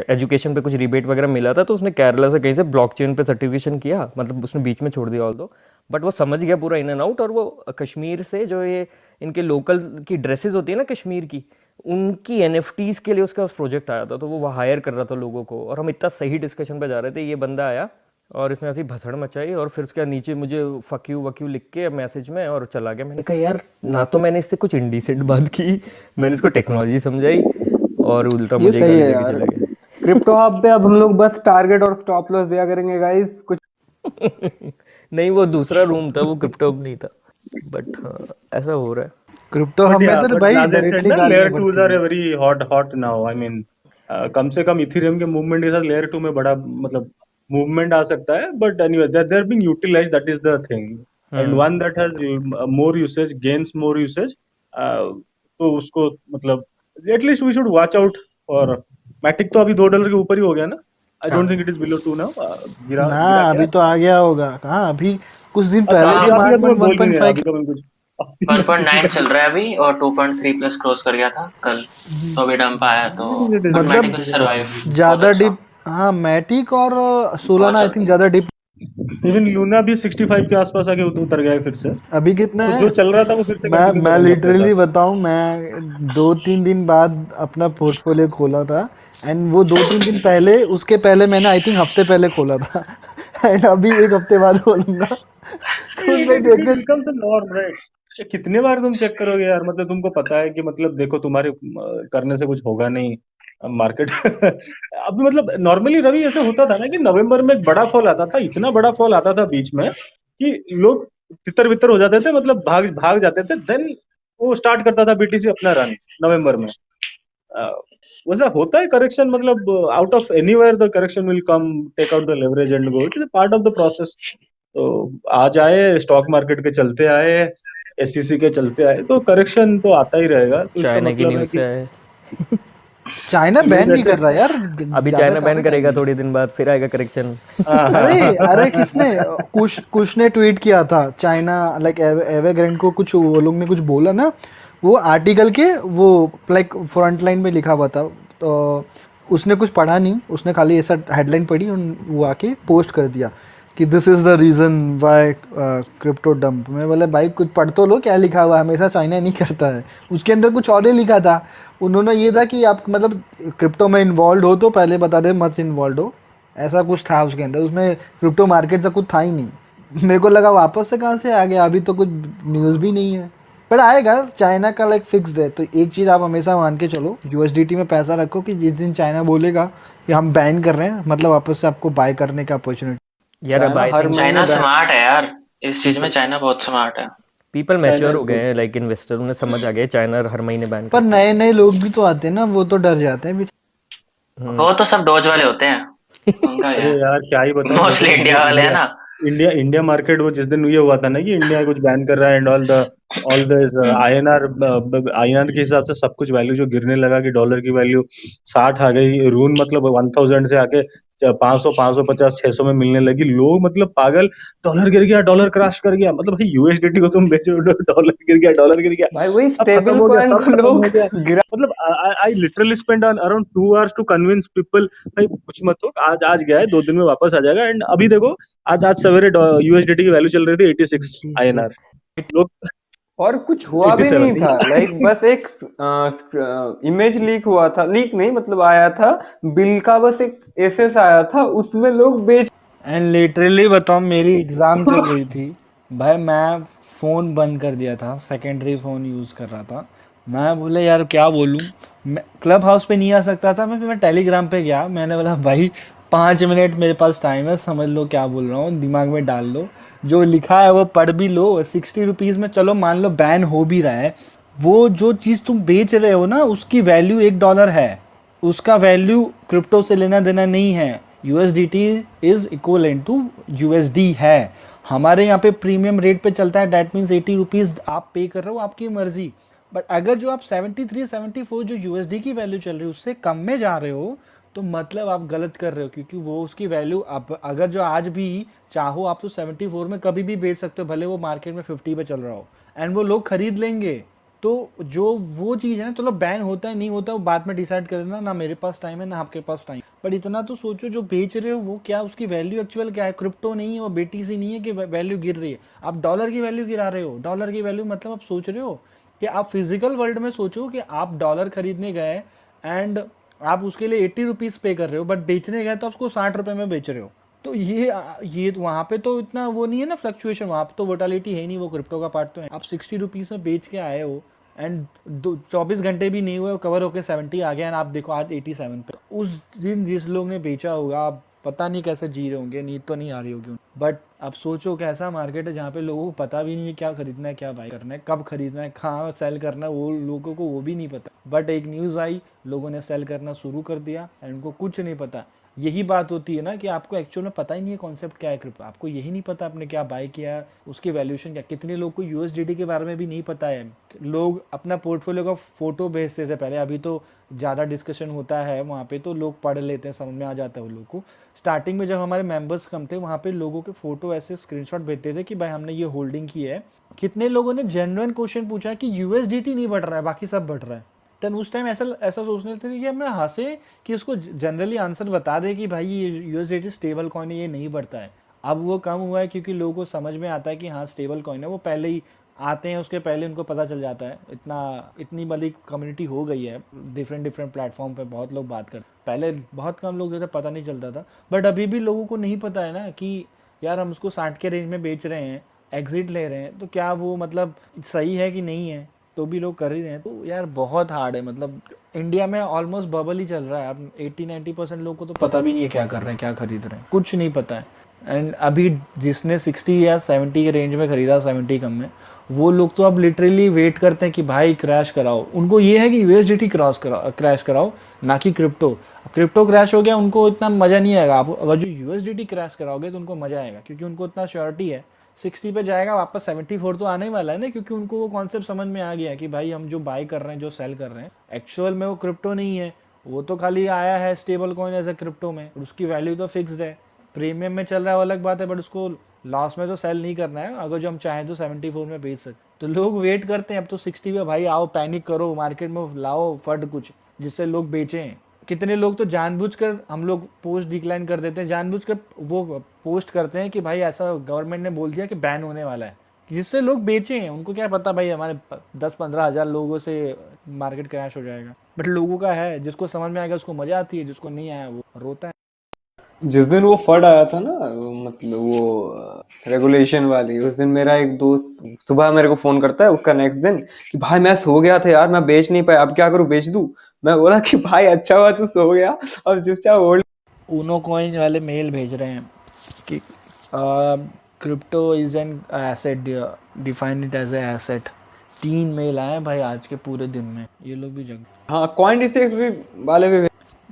एजुकेशन पे कुछ रिबेट वगैरह मिला था। तो उसने केरला से कहीं से ब्लॉकचेन पे सर्टिफिकेशन किया, मतलब उसने बीच में छोड़ दिया ऑल दो, बट वो समझ गया पूरा इन एंड आउट। और वो कश्मीर से जो ये इनके लोकल की ड्रेसेस होती है ना कश्मीर की, उनकी NFTs के लिए उसका प्रोजेक्ट आया था, तो वो हायर कर रहा था लोगों को। और हम इतना सही डिस्कशन पे जा रहे थे, ये बंदा आया और इसने ऐसी भसड़ मचाई, और फिर उसके नीचे मुझे फक यू वक्यू लिख के मैसेज में और चला गया। मैंने कहा यार, ना तो मैंने इससे कुछ इंडिसेंट बात की, मैंने इसको टेक्नोलॉजी समझाई, और उल्टा मुझे सही है लेके यार। चला गया। क्रिप्टो हब पे अब हम लोग बस टारगेट और स्टॉप लॉस दिया करेंगे गाइस, कुछ नहीं, वो दूसरा रूम था, वो क्रिप्टो नहीं था, बट हाँ ऐसा हो रहा है। क्रिप्टो हम में तो भाई directly layer 2s are very hot now. I mean कम से कम इथेरियम के मूवमेंट के साथ लेयर 2 में बड़ा मतलब मूवमेंट आ सकता है, but anyway they are being utilised, that is the thing. And one that has more usage gains more usage, तो उसको मतलब at least we should watch out for Matic. तो अभी $2 के ऊपर ही हो गया ना, I don't think it is below 2 now. गिरा अभी तो आ गया होगा कहाँ, अभी कुछ दिन पहले भी हाँ, 1.5 1.9 चल रहा है अभी, और 2.3 प्लस क्रॉस कर गया था कल, तो अभी डंप आया, तो मतलब सर्वाइव ज्यादा डिप। हाँ, मैटिक और सोलाना आई थिंक ज्यादा डिप। इवन लूना भी 65 के आसपास आके उतर गया है फिर से। अभी कितना तो है जो चल रहा था वो फिर से मैं लिटरली बताऊं, मैं 2-3 दिन बाद अपना पोर्टफोलियो खोला था, एंड वो 2-3 दिन पहले, उसके पहले मैंने आई थिंक हफ्ते पहले खोला था, एंड अभी 1 हफ्ते बाद खोलूंगा। कितने बार तुम चेक करोगे यार, मतलब तुमको पता है कि मतलब देखो तुम्हारे करने से कुछ होगा नहीं मार्केट। अभी मतलब नॉर्मली रवि ऐसे होता था ना कि नवंबर में एक बड़ा फॉल आता था, इतना बड़ा फॉल आता था बीच में कि लोग तितर बितर हो जाते थे, मतलब भाग जाते थे। देन वो स्टार्ट करता था BTC अपना रन नवंबर में। वैसा होता है करेक्शन, मतलब out of anywhere the correction will come, take out the leverage and go, it is a part of the process. तो आज आए स्टॉक मार्केट के चलते आए, एससीसी के चलते आए, तो करेक्शन तो आता ही रहेगा। तो इसका चाइना की मतलब है न्यूज़ से कि आए। चाइना ये बैन नहीं जैसे कर रहा यार, अभी ज्यादा चाइना कहाँ बैन पे करेगा टाइम है। थोड़ी दिन बाद, फिर आएगा करेक्शन। अरे अरे किसने, कुछ ने ट्वीट किया था चाइना, लाइक एवरग्रैंड को कुछ वो लोग ने कुछ बोला ना, वो आर्टिकल के वो लाइक फ्रंट लाइन में लिखा हुआ था, तो उसने कुछ पढ़ा नहीं, उसने खाली ऐसा हेडलाइन पढ़ी और वो आके पोस्ट कर दिया कि this is the reason why crypto dump. मैं बोले भाई कुछ पढ़ तो लो क्या लिखा हुआ है, हमेशा चाइना नहीं करता है। उसके अंदर कुछ और ही लिखा था, उन्होंने ये था कि आप मतलब क्रिप्टो में इन्वॉल्व हो तो पहले बता दे मत इन्वॉल्व हो, ऐसा कुछ था उसके अंदर। उसमें क्रिप्टो मार्केट से कुछ था ही नहीं। मेरे को लगा वापस से कहाँ से आ गया, अभी तो कुछ न्यूज़ भी नहीं है, पर आएगा। चाइना का लाइक फिक्स्ड है, तो एक चीज़ आप हमेशा मान के चलो, यूएसडीटी में पैसा रखो कि जिस दिन चाइना बोलेगा कि हम बैन कर रहे हैं, मतलब वापस से आपको बाय करने का अपॉर्चुनिटी। यार अब चाइना आई हर थिंक महीने चाइना बैन स्मार्ट है यार, इस चीज में पीपल चाइना बहुत स्मार्ट है। पीपल चाइना मैच्योर इज हो गए गुड। हैं, लाइक इन्वेस्टर, उन्हें समझ आ गया चाइना हर महीने बैन पर करता है। नए नए लोग भी तो आते हैं ना, वो तो डर जाते हैं। हम्म। वो तो सब डोज वाले होते हैं, उनका क्या अरे है, यार क्या ही बताऊं, जैसे मोस्टली इंडिया वाले है इंडिया ना। इंडिया इंडिया मार्केट, वो जिस दिन ये हुआ था ना कि इंडिया कुछ बैन कर रहा है and all the INR INR के हिसाब से सब कुछ वैल्यू जो गिरने लगा, कि डॉलर की वैल्यू 60 आ गई, रून मतलब 1000 से आके 500 550 600 में मिलने लगी। लोग मतलब पागल, डॉलर गिर गया, डॉलर क्रैश कर गया, मतलब भाई यूएसडीटी को तुम बेच रहे हो, डॉलर गिर गया, डॉलर गिर गया, भाई वही सब खत्म स्टेबल हो गया, कॉइन सब को खत्म लोग हो गया। गिरा। मतलब I literally spend around 2 hours to convince people, भाई कुछ मत हो, आज आज गया है, 2 दिन में वापस आ जाएगा। एंड अभी देखो, आज सवेरे यूएसडीटी की वैल्यू चल रही थी 86 आईएनआर, लोग और कुछ हुआ भी 87। नहीं था, लाइक बस एक इमेज लीक हुआ था, लीक नहीं मतलब आया था, बिल का बस एक एसएस आया था, उसमें लोग बेच। एंड लिटरली बताऊँ, मेरी एग्ज़ाम चल रही थी भाई, मैं फ़ोन बंद कर दिया था, सेकेंडरी फ़ोन यूज़ कर रहा था। मैं बोला यार क्या बोलूँ, मैं क्लब हाउस पे नहीं आ सकता था, मैं टेलीग्राम पे गया, मैंने बोला भाई 5 मिनट मेरे पास टाइम है, समझ लो क्या बोल रहा हूँ, दिमाग में डाल लो, जो लिखा है वो पढ़ भी लो। 60 रुपीज़ में चलो मान लो बैन हो भी रहा है, वो जो चीज़ तुम बेच रहे हो ना उसकी वैल्यू $1 है, उसका वैल्यू क्रिप्टो से लेना देना नहीं है। USDT is equivalent to USD है, हमारे यहाँ पे प्रीमियम रेट पे चलता है, डैट मीन्स 80 रुपीज़ आप पे कर रहे हो, आपकी मर्जी। बट अगर जो आप 73 74 जो यूएसडी की वैल्यू चल रही है उससे कम में जा रहे हो, तो मतलब आप गलत कर रहे हो, क्योंकि वो उसकी वैल्यू आप अगर जो आज भी चाहो आप तो 74 में कभी भी बेच सकते हो, भले वो मार्केट में 50 पे चल रहा हो, एंड वो लोग खरीद लेंगे। तो जो वो चीज़ है ना, चलो बैन होता है नहीं होता वो बाद में डिसाइड कर देना, ना मेरे पास टाइम है ना आपके पास टाइम, पर इतना तो सोचो जो बेच रहे हो वो क्या, उसकी वैल्यू एक्चुअल क्या है। क्रिप्टो नहीं है वो, बीटीसी नहीं है कि वैल्यू गिर रही है, आप डॉलर की वैल्यू गिरा रहे हो। डॉलर की वैल्यू मतलब आप सोच रहे हो कि आप फिजिकल वर्ल्ड में सोचो कि आप डॉलर खरीदने गए एंड आप उसके लिए 80 रुपीज़ पे कर रहे हो, बट बेचने गए तो आपको 60 रुपये में बेच रहे हो। तो ये वहाँ पे तो इतना वो नहीं है ना फ्लक्चुएशन, वहाँ पे तो वोटालिटी है नहीं, वो क्रिप्टो का पार्ट तो है। आप 60 रुपीज़ में बेच के आए हो एंड 24 घंटे भी नहीं हुए कवर होकर 70 आ गया, एंड आप देखो आज 87 पे। उस दिन जिस लोग ने बेचा होगा, आप पता नहीं कैसे जी रहे होंगे, नींद तो नहीं आ रही होगी, बट अब सोचो कैसा मार्केट है जहाँ पे लोगों को पता भी नहीं है क्या खरीदना है, क्या बाय करना है, कब खरीदना है, कहाँ सेल करना है, वो लोगों को वो भी नहीं पता। बट एक न्यूज़ आई, लोगों ने सेल करना शुरू कर दिया एंड उनको कुछ नहीं पता। यही बात होती है ना कि आपको एक्चुअल में पता ही नहीं है कॉन्सेप्ट क्या है क्रिप्टो, आपको यही नहीं पता आपने क्या बाय किया है, उसकी वैल्यूएशन क्या। कितने लोग को यूएसडीटी के बारे में भी नहीं पता है, लोग अपना पोर्टफोलियो का फोटो भेजते थे पहले, अभी तो ज़्यादा डिस्कशन होता है वहाँ पे, तो लोग पढ़ लेते हैं, समझ में आ जाता है उन लोगों को। स्टार्टिंग में जब हमारे मेंबर्स कम थे, वहाँ पे लोगों के फोटो ऐसे स्क्रीनशॉट भेजते थे कि भाई हमने ये होल्डिंग की है। कितने लोगों ने जेन्युइन क्वेश्चन पूछा कि यूएसडीटी नहीं बढ़ रहा है, बाकी सब बढ़ रहा है। तन उस टाइम ऐसा ऐसा सोचने थे कि हमें हंसे कि उसको जनरली आंसर बता दे कि भाई ये यूएसडीटी स्टेबल कॉइन है, ये नहीं बढ़ता है। अब वो कम हुआ है क्योंकि लोगों को समझ में आता है कि हाँ स्टेबल कॉइन है, वो पहले ही आते हैं, उसके पहले उनको पता चल जाता है। इतनी बड़ी कम्युनिटी हो गई है, डिफरेंट प्लेटफॉर्म पे बहुत लोग बात करते, पहले बहुत कम लोग जैसे पता नहीं चलता था, बट अभी भी लोगों को नहीं पता है ना कि यार हम उसको 60 के रेंज में बेच रहे हैं, एग्जिट ले रहे हैं, तो क्या वो मतलब सही है कि नहीं है, तो भी लोग कर ही रहे हैं। तो यार बहुत हार्ड है, मतलब इंडिया में ऑलमोस्ट बबल ही चल रहा है। अब 80-90% लोगों को तो पता भी नहीं है क्या कर रहे हैं, क्या खरीद रहे हैं, कुछ नहीं पता है। एंड अभी जिसने 60 या 70 के रेंज में खरीदा, 70 कम में, वो लोग तो अब लिटरली वेट करते हैं कि भाई क्रैश कराओ, उनको ये है कि यूएसडीटी क्रैश कराओ, ना कि क्रिप्टो। क्रिप्टो क्रैश हो गया उनको इतना मज़ा नहीं आएगा, आप अगर जो यूएसडीटी क्रैश कराओगे तो उनको मज़ा आएगा, क्योंकि उनको इतना श्योरिटी है 60 पे जाएगा, वापस 74 तो आने ही वाला है ना, क्योंकि उनको वो कॉन्सेप्ट समझ में आ गया है कि भाई हम जो बाय कर रहे हैं, जो सेल कर रहे हैं, एक्चुअल में वो क्रिप्टो नहीं है, वो तो खाली आया है stable coin as a crypto में, और उसकी वैल्यू तो फिक्स्ड है। प्रीमियम में चल रहा है वो अलग बात है, बट उसको लॉस में तो सेल नहीं करना है, अगर जो हम चाहें तो 74 में बेच सकते। तो लोग वेट करते हैं अब तो 60 पे, भाई आओ पैनिक करो, मार्केट में लाओ फट कुछ जिससे लोग बेचें। कितने लोग तो जानबूझकर, हम लोग पोस्ट डिक्लाइन कर देते हैं, जानबूझकर वो पोस्ट करते हैं कि भाई ऐसा गवर्नमेंट ने बोल दिया कि बैन होने वाला है, जिससे लोग बेचें। उनको क्या पता भाई हमारे 10-15 हज़ार लोगों से मार्केट क्रैश हो जाएगा, बट लोगों का है, जिसको समझ में आएगा उसको मजा आती है, जिसको नहीं आया वो रोता है। जिस दिन वो फट आया था ना, मतलब वो रेगुलेशन वाली, उस दिन मेरा एक दोस्त सुबह मेरे को फोन करता है उसका नेक्स्ट दिन कि भाई मैं सो गया था यार, मैं बेच नहीं पाया, अब क्या करूं, बेच दूं? मैं बोला कि भाई अच्छा हुआ तू सो गया, अब चुपचाप होल्ड। ऊनो कॉइन वाले मेल भेज रहे हैं कि crypto is an asset, define it as a asset. 3 mail आए भाई आज के पूरे दिन में, ये लोग भी जग। हाँ, CoinDesk भी वाले भी।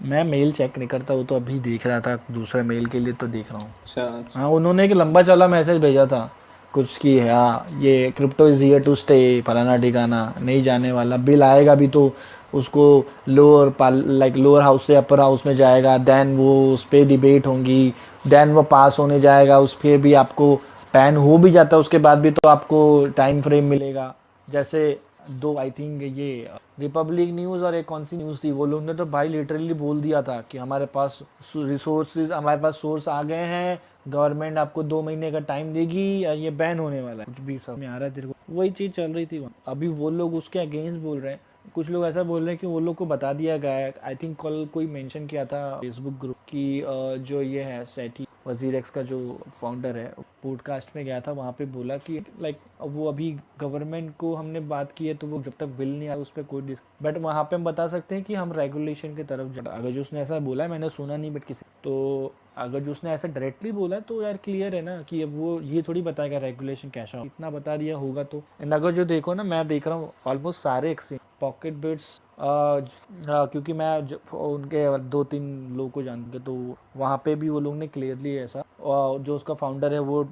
मैं मेल चेक नहीं करता, वो तो अभी देख रहा था, दूसरे मेल के लिए तो देख रहा हूँ। अच्छा। हाँ, उन्होंने एक लंबा चौड़ा मैसेज भेजा था कुछ की, हाँ ये crypto is here to stay, फलाना ठिकाना, नहीं जाने वाला, बिल आएगा भी तो उसको लोअर हाउस से अपर हाउस में जाएगा, देन वो उस पर डिबेट होंगी, देन वो पास होने जाएगा, उस पर भी आपको बैन हो भी जाता है उसके बाद भी तो आपको टाइम फ्रेम मिलेगा। जैसे दो आई थिंक ये रिपब्लिक न्यूज़ और एक कौन सी न्यूज़ थी, वो लोग ने तो भाई लिटरली बोल दिया था कि हमारे पास रिसोर्सेज, हमारे पास सोर्स आ गए हैं, गवर्नमेंट आपको 2 महीने का टाइम देगी या ये बैन होने वाला है। कुछ भी समझ में आ रहा है तेरे को? वही चीज़ चल रही थी वहाँ। अभी वो लोग उसके अगेंस्ट बोल रहे हैं, कुछ लोग ऐसा बोल रहे हैं कि वो लोग को बता दिया गया है। आई थिंक कल कोई मेंशन किया था फेसबुक ग्रुप की, जो ये है सेठी वजीर का जो फाउंडर है, पॉडकास्ट में गया था, वहाँ पे बोला कि लाइक वो अभी गवर्नमेंट को हमने बात की है तो वो जब तक बिल नहीं आया उस पर कोई बट वहाँ पे हम बता सकते हैं कि हम रेगुलेशन की तरफ अगर जो उसने ऐसा बोला है, मैंने सुना नहीं बट किसी, तो अगर जो उसने ऐसा डायरेक्टली बोला है तो यार क्लियर है ना कि अब वो ये थोड़ी बताएगा रेगुलेशन कैसा हो, इतना बता दिया होगा तो। एंड अगर जो देखो ना, मैं देख रहा हूँ ऑलमोस्ट सारे एक्सचेंज पॉकेट बिट्स, क्योंकि मैं उनके 2-3 लोगों को जानते, तो वहाँ पे भी वो लोग ने क्लियरली ऐसा, जो उसका फाउंडर है वो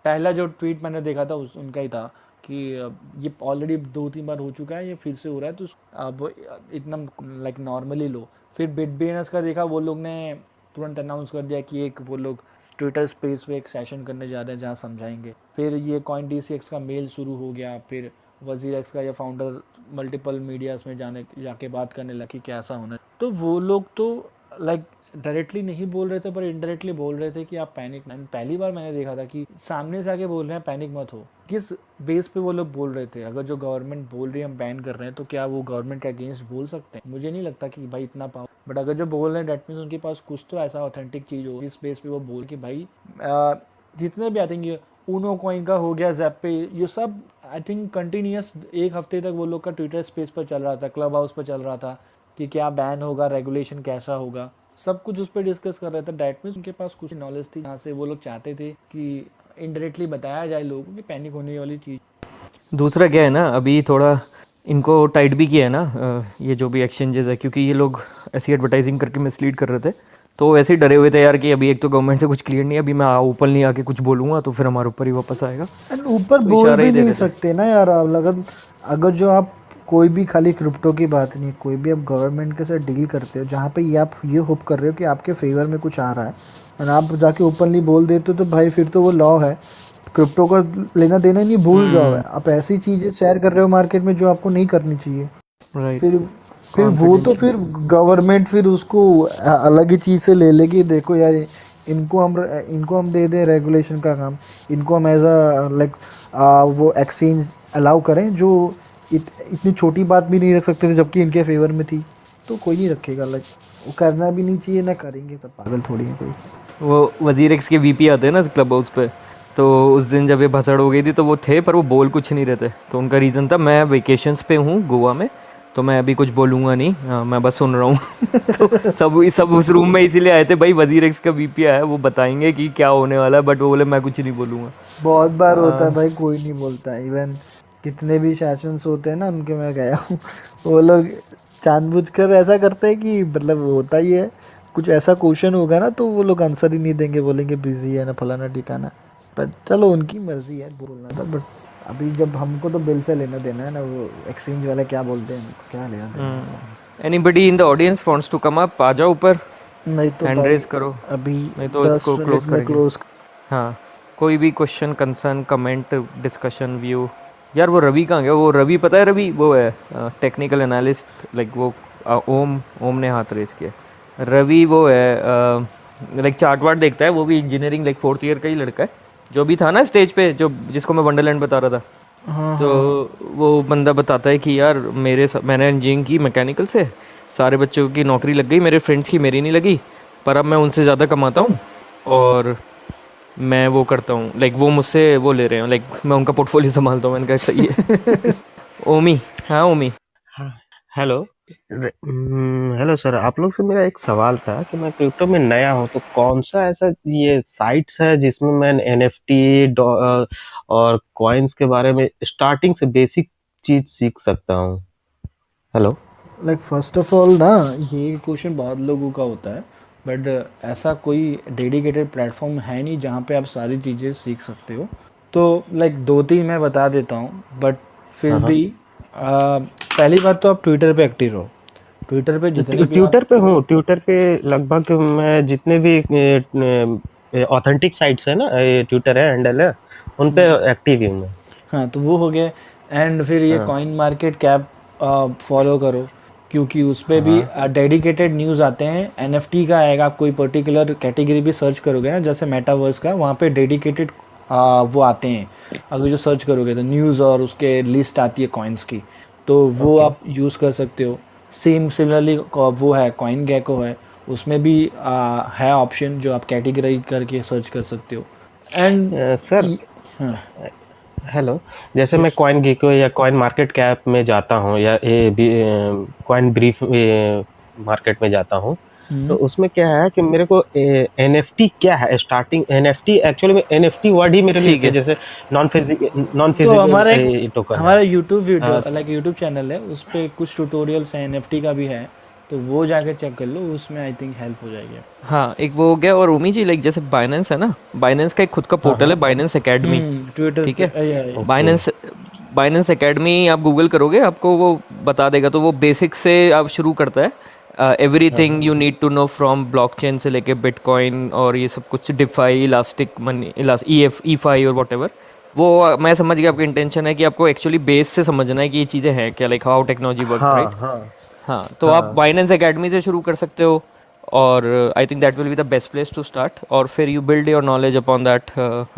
पहला जो ट्वीट मैंने देखा था उनका ही था कि ये ऑलरेडी 2-3 बार हो चुका है, ये फिर से हो रहा है, तो अब इतना लाइक नॉर्मली लो। फिर बिटबेनर्स का देखा, वो लोग ने तुरंत अनाउंस कर दिया कि एक वो लोग ट्विटर स्पेस पे एक सेशन करने जा रहे हैं जहाँ समझाएंगे। फिर ये CoinDesk का मेल शुरू हो गया, फिर वजीर का या फाउंडर मल्टीपल मीडियाज में जाके बात करने लगी कि ऐसा होना। तो वो लोग तो लाइक डायरेक्टली नहीं बोल रहे थे पर इनडायरेक्टली बोल रहे थे कि आप पैनिक, पहली बार मैंने देखा था कि सामने से आके बोल रहे हैं पैनिक मत हो। किस बेस पे वो लोग बोल रहे थे? अगर जो गवर्नमेंट बोल रही है हम बैन कर रहे हैं तो क्या वो गवर्नमेंट के अगेंस्ट बोल सकते हैं? मुझे नहीं लगता कि भाई इतना पावर, बट अगर जो बोल रहे हैं डेट मीन्स उनके पास कुछ तो ऐसा ऑथेंटिक चीज़ हो जिस बेस पे वो बोल कि भाई जितने भी आई थिंक ऊनो कॉइन का हो गया, ज़ैप पे, ये सब आई थिंक कंटिन्यूस 1 हफ्ते तक वो लोग का ट्विटर स्पेस पर चल रहा था, क्लब हाउस पर चल रहा था कि क्या बैन होगा, रेगुलेशन कैसा होगा, सब कुछ उस पर डिस्कस कर रहे थे। डैट मीन्स उनके पास कुछ नॉलेज थी जहाँ से वो लोग चाहते थे कि इनडायरेक्टली बताया जाए लोगों को कि पैनिक होने वाली चीज़। दूसरा क्या है ना, अभी थोड़ा इनको टाइट भी किया है ना ये जो भी एक्सचेंजेस है, क्योंकि ये लोग ऐसी एडवर्टाइजिंग करके मिसलीड कर रहे थे, तो ऐसे ही डरे हुए थे यार कि अभी एक तो गवर्नमेंट से कुछ क्लियर नहीं है, अभी मैं ऊपर नहीं आके कुछ बोलूँगा तो फिर हमारे ऊपर ही वापस आएगा। ऊपर बोल भी नहीं सकते ना यार, अगर जो आप कोई भी, खाली क्रिप्टो की बात नहीं, कोई भी आप गवर्नमेंट के साथ डील करते हो जहाँ पे ये आप ये होप कर रहे हो कि आपके फेवर में कुछ आ रहा है और आप जाके ओपनली बोल देते हो, तो भाई फिर तो वो लॉ है, क्रिप्टो का लेना देना नहीं, भूल जाओ है। आप ऐसी चीज़ें शेयर कर रहे हो मार्केट में जो आपको नहीं करनी चाहिए। फिर वो तो फिर गवर्नमेंट फिर उसको अलग ही चीज़ से ले लेगी। देखो यार, इनको हम दे दें रेगुलेशन का काम, इनको हम एज अ लाइक वो एक्सचेंज अलाउ करें जो इतनी छोटी बात भी नहीं रख सकते थे जबकि इनके फेवर में थी, तो कोई नहीं रखेगा। लाइक वो करना भी नहीं चाहिए, ना करेंगे, तो पागल थोड़ी है कोई। वो वजीर एक्स के वीपी आते हैं ना क्लब हाउस पे, तो उस दिन जब ये भसड़ हो गई थी तो वो थे पर वो बोल कुछ नहीं रहते, तो उनका रीज़न था मैं वेकेशंस पे हूँ गोवा में, तो मैं अभी कुछ बोलूँगा नहीं, मैं बस सुन रहा हूँ। तो सब उस रूम में इसीलिए आए थे भाई, वजीर एक्स का वीपी आया, वो बताएंगे कि क्या होने वाला है, बट वो बोले मैं कुछ नहीं बोलूँगा। बहुत बार होता है भाई, कोई नहीं बोलता है। इवन कितने भी सेशंस होते हैं ना उनके, मैं गया हूँ, वो लोग जानबूझकर ऐसा करते हैं कि मतलब होता ही है, कुछ ऐसा क्वेश्चन होगा ना तो वो लोग आंसर ही नहीं देंगे, बोलेंगे बिजी है ना फलाना ठिकाना। बट चलो उनकी मर्जी है बोलना था, बट अभी जब हमको तो बिल से लेना देना है ना, वो एक्सचेंज वाले क्या बोलते हैं क्या लेना देना है। Anybody in the audience wants to come up, आ जाओ ऊपर, नहीं तो हैंड भाई रेज करो, अभी नहीं तो 10 इसको मिनट क्लोज में करेंगे। क्लोज। हाँ, कोई भी question, concern, comment, discussion, view. यार वो रवि कहाँ गया? वो रवि, पता है रवि वो है टेक्निकल एनालिस्ट, लाइक वो ओम ने हाथ रेस किया। रवि वो है लाइक चार्ट वार्ट देखता है, वो भी इंजीनियरिंग लाइक 4th ईयर का ही लड़का है, जो भी था ना स्टेज पे, जो जिसको मैं वंडरलैंड बता रहा था। हाँ तो वो बंदा बताता है कि यार मैंने इंजीनियरिंग की मैकेनिकल से, सारे बच्चों की नौकरी लग गई, मेरे फ्रेंड्स की मेरी नहीं लगी, पर अब मैं उनसे ज़्यादा कमाता हूँ और मैं वो करता हूँ, लाइक वो मुझसे वो ले रहे हैं, लाइक मैं उनका पोर्टफोलियो संभालता हूँ। मैंने कहा सही है। ओमी, हाँ ओमी। हाँ, हेलो। हेलो सर, आप लोग से मेरा एक सवाल था कि मैं क्रिप्टो में नया हूँ, तो कौन सा ऐसा ये साइट्स है जिसमें मैं एनएफटी और कॉइन्स के बारे में स्टार्टिंग से बेसिक चीज सीख सकता हूँ? Hello. Like first of all ना, ये क्वेश्चन बहुत लोगों का होता है, बट ऐसा कोई डेडिकेटेड प्लेटफॉर्म है नहीं जहाँ पे आप सारी चीज़ें सीख सकते हो। तो लाइक 2-3 मैं बता देता हूँ, बट फिर हाँ हाँ, भी पहली बात तो आप ट्विटर पे एक्टिव रहो। ट्विटर पे जितने भी आप ट्विटर पे हूँ। ट्विटर पे लगभग मैं जितने भी ऑथेंटिक साइट्स है ना, ट्विटर है, हैंडल है, उन पे एक्टिव ही हूँ मैं। हाँ, तो वो हो गए। एंड फिर ये हाँ कॉइन मार्केट कैप फॉलो करो, क्योंकि उस पे भी हाँ डेडिकेटेड न्यूज़ आते हैं। एनएफटी का आएगा, आप कोई पर्टिकुलर कैटेगरी भी सर्च करोगे ना, जैसे मेटावर्स का, वहाँ पे डेडिकेटेड वो आते हैं। अगर जो सर्च करोगे तो न्यूज़ और उसके लिस्ट आती है कॉइन्स की, तो वो ओके। आप यूज़ कर सकते हो। सेम सिमिलरली वो है कॉइन गैको है, उसमें भी है ऑप्शन जो आप कैटेगराइज करके सर्च कर सकते हो। एंड सर, हाँ, हेलो। जैसे मैं यस। कॉइन गेको या कॉइन मार्केट कैप में जाता हूँ या कॉइन ब्रीफ मार्केट में जाता हूँ, तो उसमें क्या है कि मेरे को एनएफटी क्या है, स्टार्टिंग एनएफटी, एक्चुअली में एनएफटी वर्ड ही मेरे लिए ठीक है। जैसे नॉन तो फिजिकल टोकन है। हमारा यूट्यूब वीडियो, हाँ, लाइक यूट्यूब चैनल है, उस पे कुछ ट्यूटोरियल्स हैं, एनएफटी का भी है, तो वो जाके चेक कर लो, उसमें आई थिंक हेल्प हो जाएगी। हाँ, एक वो हो गया। और ओमी जी, लाइक जैसे बाइनेंस है ना, बाइनेंस का एक खुद का हाँ पोर्टल है, हाँ, बाइनेंस एकेडमी। ट्विटर ठीक पे है, ओके। बाइनेंस बाइनेंस एकेडमी आप गूगल करोगे, आपको वो बता देगा। तो वो बेसिक से आप शुरू करता है, हाँ एवरीथिंग हाँ, you need to know from blockchain से लेके बिटकॉइन और ये सब कुछ, डिफाई, इलास्टिक मनी, ईफाई और वॉट एवर। वो मैं समझ गया आपकी इंटेंशन है कि आपको एक्चुअली बेस से समझना है कि ये चीज़ें हैं क्या, लाइक हाउ टेक्नोलॉजी वर्क्स, हाँ राइट। हाँ हाँ, तो आप हाँ। बाइनेंस एकेडमी से शुरू कर सकते हो, और I think that will be the best place to start. और फिर you build your knowledge upon that,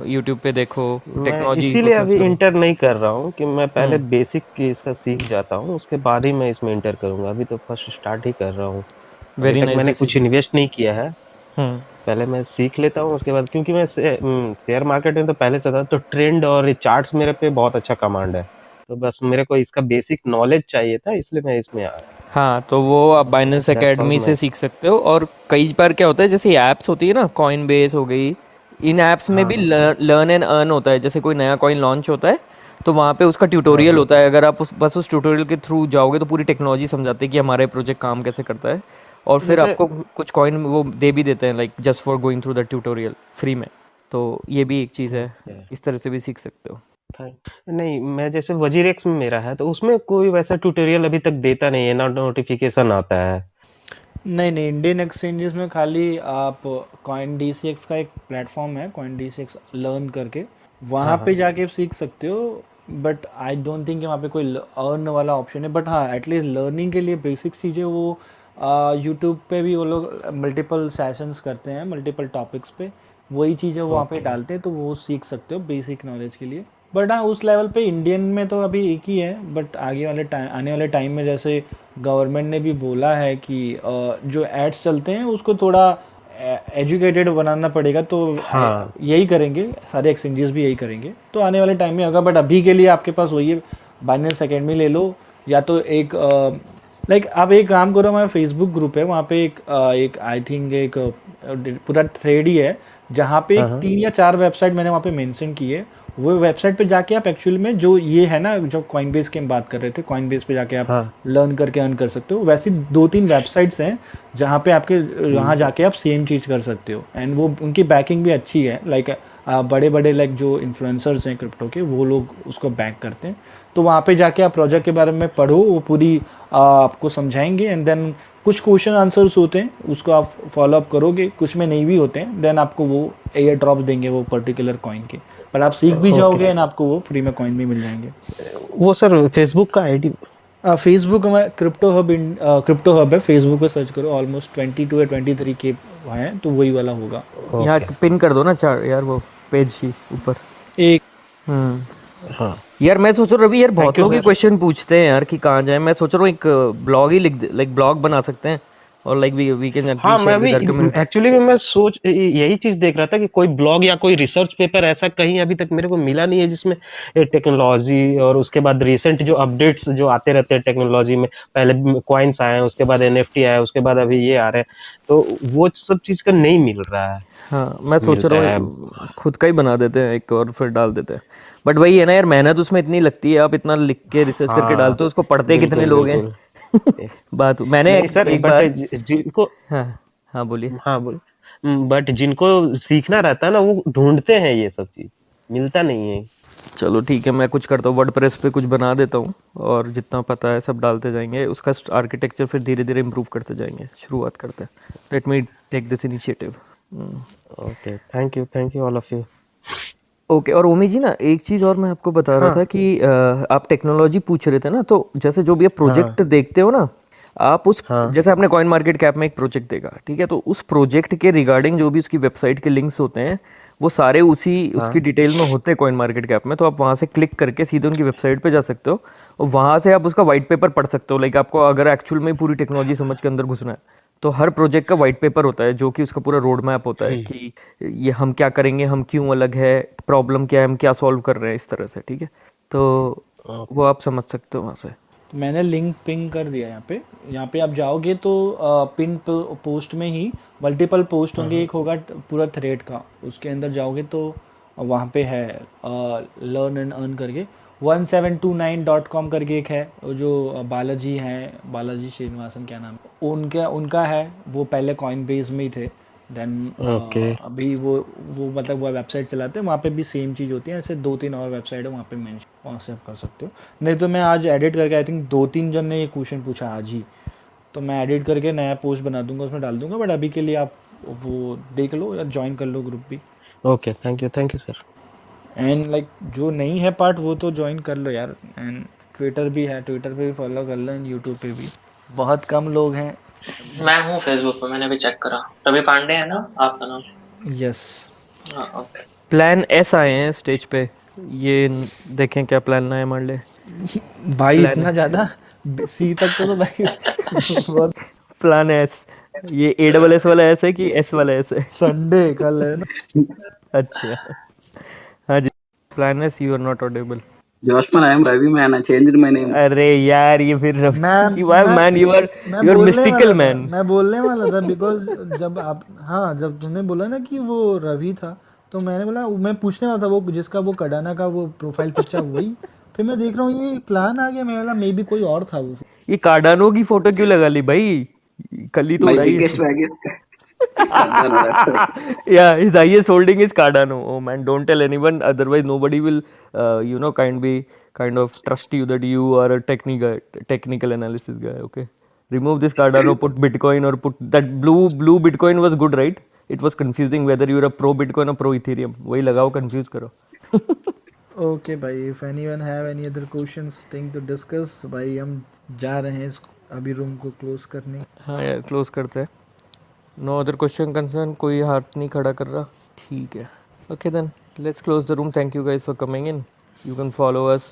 YouTube पे देखो, मैं टेक्नोलॉजी को इसीलिए सर्च अभी करो। इंटर नहीं कर रहा हूँ कि मैं पहले हम्म, बेसिक इसका सीख जाता हूँ, उसके बाद ही मैं इसमें इंटर करूंगा। अभी तो फर्स्ट स्टार्ट ही कर रहा हूँ। अभी वेरी तक नाइस मैंने कुछ डिसीजन। इन्वेस्ट नहीं किया है। हम्म, पहले मैं सीख लेता हूँ, उसके बाद, क्योंकि मैं शेयर मार्केट में तो पहले से था, तो ट्रेंड और चार्ट्स मेरे पे बहुत अच्छा कमांड है। तो बस मेरे को इसका बेसिक नॉलेज चाहिए था, इसलिए मैं इसमें आया। हाँ, तो वो आप बाइनेंस दैट्स ऑल एकेडमी से मैं। सीख सकते हो। और कई बार क्या होता है, जैसे ऐप्स होती है ना, कॉइन बेस हो गई, इन ऐप्स में हाँ भी हाँ लर्न एंड अर्न होता है। जैसे कोई नया कॉइन लॉन्च होता है, तो वहाँ पे उसका हाँ ट्यूटोरियल हाँ। होता है। अगर आप बस उस ट्यूटोरियल के थ्रू जाओगे तो पूरी टेक्नोलॉजी समझाते हैं कि हमारे प्रोजेक्ट काम कैसे करता है, और फिर जैसे आपको कुछ कॉइन वो दे भी देते हैं, like just for going through the tutorial, free में। तो ये भी एक चीज़ है, ओके, इस तरह से भी सीख सकते हो। नहीं, मैं जैसे वजीरेक्स में मेरा है, तो उसमें कोई वैसा ट्यूटोरियल अभी तक देता नहीं है ना, नोटिफिकेशन आता है। नहीं नहीं, इंडियन एक्सचेंजेस में खाली आप कॉइन DCX का एक प्लेटफॉर्म है, कॉइन DCX लर्न करके, हाँ वहाँ पे हाँ। जाके आप सीख सकते हो। बट आई डोंट थिंक कि वहाँ पे कोई अर्न वाला ऑप्शन है, बट हाँ एटलीस्ट लर्निंग के लिए बेसिक चीज़ें वो यूट्यूब पे भी वो लोग मल्टीपल सेशंस करते हैं, मल्टीपल टॉपिक्स पे वही चीज़ें वो वहाँ पे ओके। डालते हैं, तो वो सीख सकते हो बेसिक नॉलेज के लिए। बट हाँ, उस लेवल पे इंडियन में तो अभी एक ही है, बट आगे वाले टाइम, आने वाले टाइम में जैसे गवर्नमेंट ने भी बोला है कि जो एड्स चलते हैं उसको थोड़ा एजुकेटेड बनाना पड़ेगा, तो हाँ यही करेंगे, सारे एक्सचेंजेस भी यही करेंगे, तो आने वाले टाइम में होगा। बट अभी के लिए आपके पास वही है, बाइनेंस एकेडमी ले लो, या तो एक लाइक आप एक काम करो, हमारा फेसबुक ग्रुप है, वहाँ पे एक आई थिंक एक पूरा थ्रेड ही है, जहाँ पे हाँ एक हाँ। 3 या 4 वेबसाइट मैंने वहाँ पे मेंशन की है, वो वेबसाइट पे जाके आप एक्चुअल में जो ये है ना, जो कॉइनबेस की हम बात कर रहे थे, कॉइनबेस पे जाके आप हाँ लर्न करके अर्न कर सकते हो। वैसे 2-3 वेबसाइट्स हैं जहाँ पे आपके वहाँ जाके आप सेम चीज़ कर सकते हो, एंड वो उनकी बैकिंग भी अच्छी है। लाइक बड़े बड़े लाइक जो इन्फ्लुएंसर्स हैं क्रिप्टो के, वो लोग उसको बैक करते हैं। तो वहाँ पे जाके आप प्रोजेक्ट के बारे में पढ़ो, वो पूरी आपको समझाएंगे, एंड देन कुछ क्वेश्चन आंसर्स होते हैं, उसको आप फॉलो अप करोगे, कुछ में नहीं भी होते हैं, देन आपको वो एयर ड्रॉप देंगे वो पर्टिकुलर कॉइन के, पर आप सीख भी जाओगे एंड आपको वो फ्री में कॉइन भी मिल जाएंगे। वो सर फेसबुक का आईडी फेसबुक हमारा क्रिप्टो हब है, फेसबुक पे सर्च करो, ऑलमोस्ट 22 या 23 के हैं, तो वही वाला होगा। यहाँ पिन कर दो ना चार यार, वो पेज ही ऊपर। एक हाँ यार मैं सोच रहा हूँ रवि यार, बहुत you, लोग ये sir. क्वेश्चन पूछते हैं यार कि कहाँ जाए। मैं सोच रहा हूँ एक ब्लॉग ही लाइक ब्लॉग बना सकते हैं, और लाइक वी कैन हाँ मैं भी एक्चुअली में मैं सोच यही चीज देख रहा था कि कोई ब्लॉग या कोई रिसर्च पेपर ऐसा कहीं अभी तक मेरे को मिला नहीं है जिसमें टेक्नोलॉजी और उसके बाद रिसेंट जो अपडेट्स जो आते रहते हैं टेक्नोलॉजी में, पहले कॉइन्स आए हैं, उसके बाद एनएफटी आया, उसके बाद अभी ये आ रहे हैं, तो वो सब चीज का नहीं मिल रहा है। हाँ मैं सोच रहा हूँ खुद का ही बना देते हैं एक, और फिर डाल देते हैं। बट वही है ना यार, मेहनत उसमें इतनी लगती है, आप इतना लिख के रिसर्च करके डालते हो, उसको पढ़ते कितने लोग हैं। बात मैंने सर एक बार जिनको हाँ बोलिए। हाँ बोल बट जिनको सीखना रहता है ना, वो ढूंढते हैं, ये सब चीज मिलता नहीं है। चलो ठीक है, मैं कुछ करता हूँ, वर्डप्रेस पे कुछ बना देता हूँ, और जितना पता है सब डालते जाएंगे, उसका आर्किटेक्चर फिर धीरे धीरे इम्प्रूव करते जाएंगे। शुरुआत करते हैं, let me take this initiative. Okay, thank you all of you. Okay, और ओमी जी ना एक चीज़ और मैं आपको बता रहा था कि आप टेक्नोलॉजी पूछ रहे थे ना, तो जैसे जो भी आप प्रोजेक्ट देखते हो ना, आप उस जैसे आपने कॉइन मार्केट कैप में एक प्रोजेक्ट देखा, ठीक है, तो उस प्रोजेक्ट के रिगार्डिंग जो भी उसकी वेबसाइट के लिंक्स होते हैं, वो सारे उसकी डिटेल में होते हैं कॉइन मार्केट कैप में। तो आप वहाँ से क्लिक करके सीधे उनकी वेबसाइट पे जा सकते हो, और वहाँ से आप उसका वाइट पेपर पढ़ सकते हो। लाइक आपको अगर एक्चुअल में पूरी टेक्नोलॉजी समझ के अंदर घुसना है, तो हर प्रोजेक्ट का वाइट पेपर होता है, जो कि उसका पूरा रोड मैप होता है कि ये हम क्या करेंगे, हम क्यों अलग है, प्रॉब्लम क्या है, हम क्या सॉल्व कर रहे हैं, इस तरह से, ठीक है। तो वो आप समझ सकते हो वहाँ से। तो मैंने लिंक पिंग कर दिया यहाँ पे आप जाओगे तो पिन पोस्ट में ही मल्टीपल पोस्ट होंगे, एक होगा पूरा थ्रेड का, उसके अंदर जाओगे तो वहाँ पे है लर्न एंड अर्न करके 1729.com करके एक है, जो बालाजी हैं, बालाजी श्रीनिवासन क्या नाम है उनका है, वो पहले कॉइन बेस में ही थे। देन अभी वो मतलब वो वेबसाइट चलाते हैं, वहाँ पे भी सेम चीज़ होती है। ऐसे 2-3 और वेबसाइट है वहाँ पे मेंशन, वहाँ से आप कर सकते हो। नहीं तो मैं आज एडिट करके, आई थिंक 2-3 जन ने ये क्वेश्चन पूछा आज ही, तो मैं एडिट करके नया पोस्ट बना दूंगा, उसमें डाल दूंगा। बट अभी के लिए आप वो देख लो या ज्वाइन कर लो ग्रुप भी। Okay, thank you sir. And like जो नहीं है पार्ट, वो तो ज्वाइन कर लो यार। एंड ट्विटर भी है, ट्विटर पे भी फॉलो कर लो, एंड यूट्यूब पे भी बहुत कम लोग हैं। मैं हूँ फेसबुक पे, मैंने भी चेक करा। रवि पांडे है ना आपका नाम? यस। ओके। प्लान एस आए हैं स्टेज पे, ये देखें क्या प्लान है मान ले भाई इतना ज़्यादा सी तक तो भाई बहुत। प्लान एस, ये ASS वाला एस है कि एस वाला एस है? संडे कल है ना। अच्छा हाँ जी। Plan S, you are not audible. Joshman, I am Ravi man. I changed my name. अरे यार ये फिर man you are mystical man. मैं बोलने वाला था बिकॉज जब आप जब तुमने बोला ना कि वो रवि था, तो मैंने बोला, मैं पूछने वाला था वो जिसका वो कडाना का वो प्रोफाइल पिक्चर वही, फिर मैं देख रहा हूँ ये प्लान आ गया, मैं बोला मे बी कोई और था वो। ये कार्डानो की फोटो क्यों लगा ली भाई, कल ही तो My उड़ाई biggest bag is yeah, his highest holding is Cardano. Oh man, don't tell anyone, otherwise nobody will kind of trust you that you are a technical analysis guy. Okay, remove this Cardano, put Bitcoin, or put that blue Bitcoin was good, right? It was confusing whether you're a pro Bitcoin or pro Ethereum. वही लगाओ, confuse करो। ओके भाई, if anyone have any other questions thing to discuss, भाई हम जा रहे हैं अभी रूम को क्लोज करने। हाँ यार क्लोज करते हैं। नो अदर क्वेश्चन कंसर्न, कोई हाथ नहीं खड़ा कर रहा, ठीक है। Okay then let's close the room. Thank you guys for coming in. You can follow us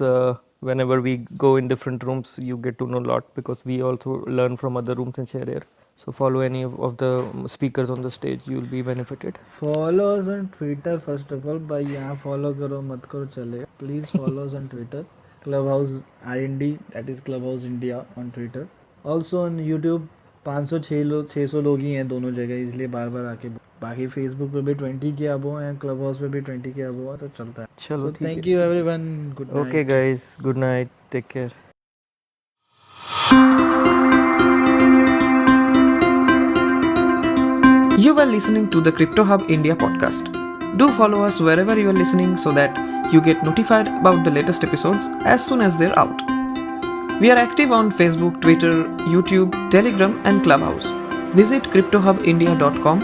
whenever we go in different rooms. You get to know a lot because we also learn from other rooms and share here. So follow any of the speakers on the stage, you will be benefited. Follow us on Twitter first of all, भाई यहाँ follow करो मत करो चले, please follow us on Twitter, Clubhouse IND, that is Clubhouse India on Twitter. Also on YouTube 500-600 लोग ही हैं दोनों जगह, इसलिए बार बार आके बाकी फेसबुक पे भी 20 के अबो हैं, क्लब हाउस पे भी 20 के अबो है, तो चलता है। चलो ठीक थैंक है। You everyone, good night. Okay guys, good night. Take care. You were listening to the Crypto Hub India podcast. Do follow us wherever you are listening so that you get notified about the latest episodes as soon as they're out. We are active on Facebook, Twitter, YouTube, Telegram, and Clubhouse. Visit cryptohubindia.com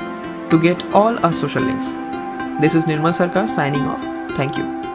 to get all our social links. This is Nirmal Sarkar signing off. Thank you.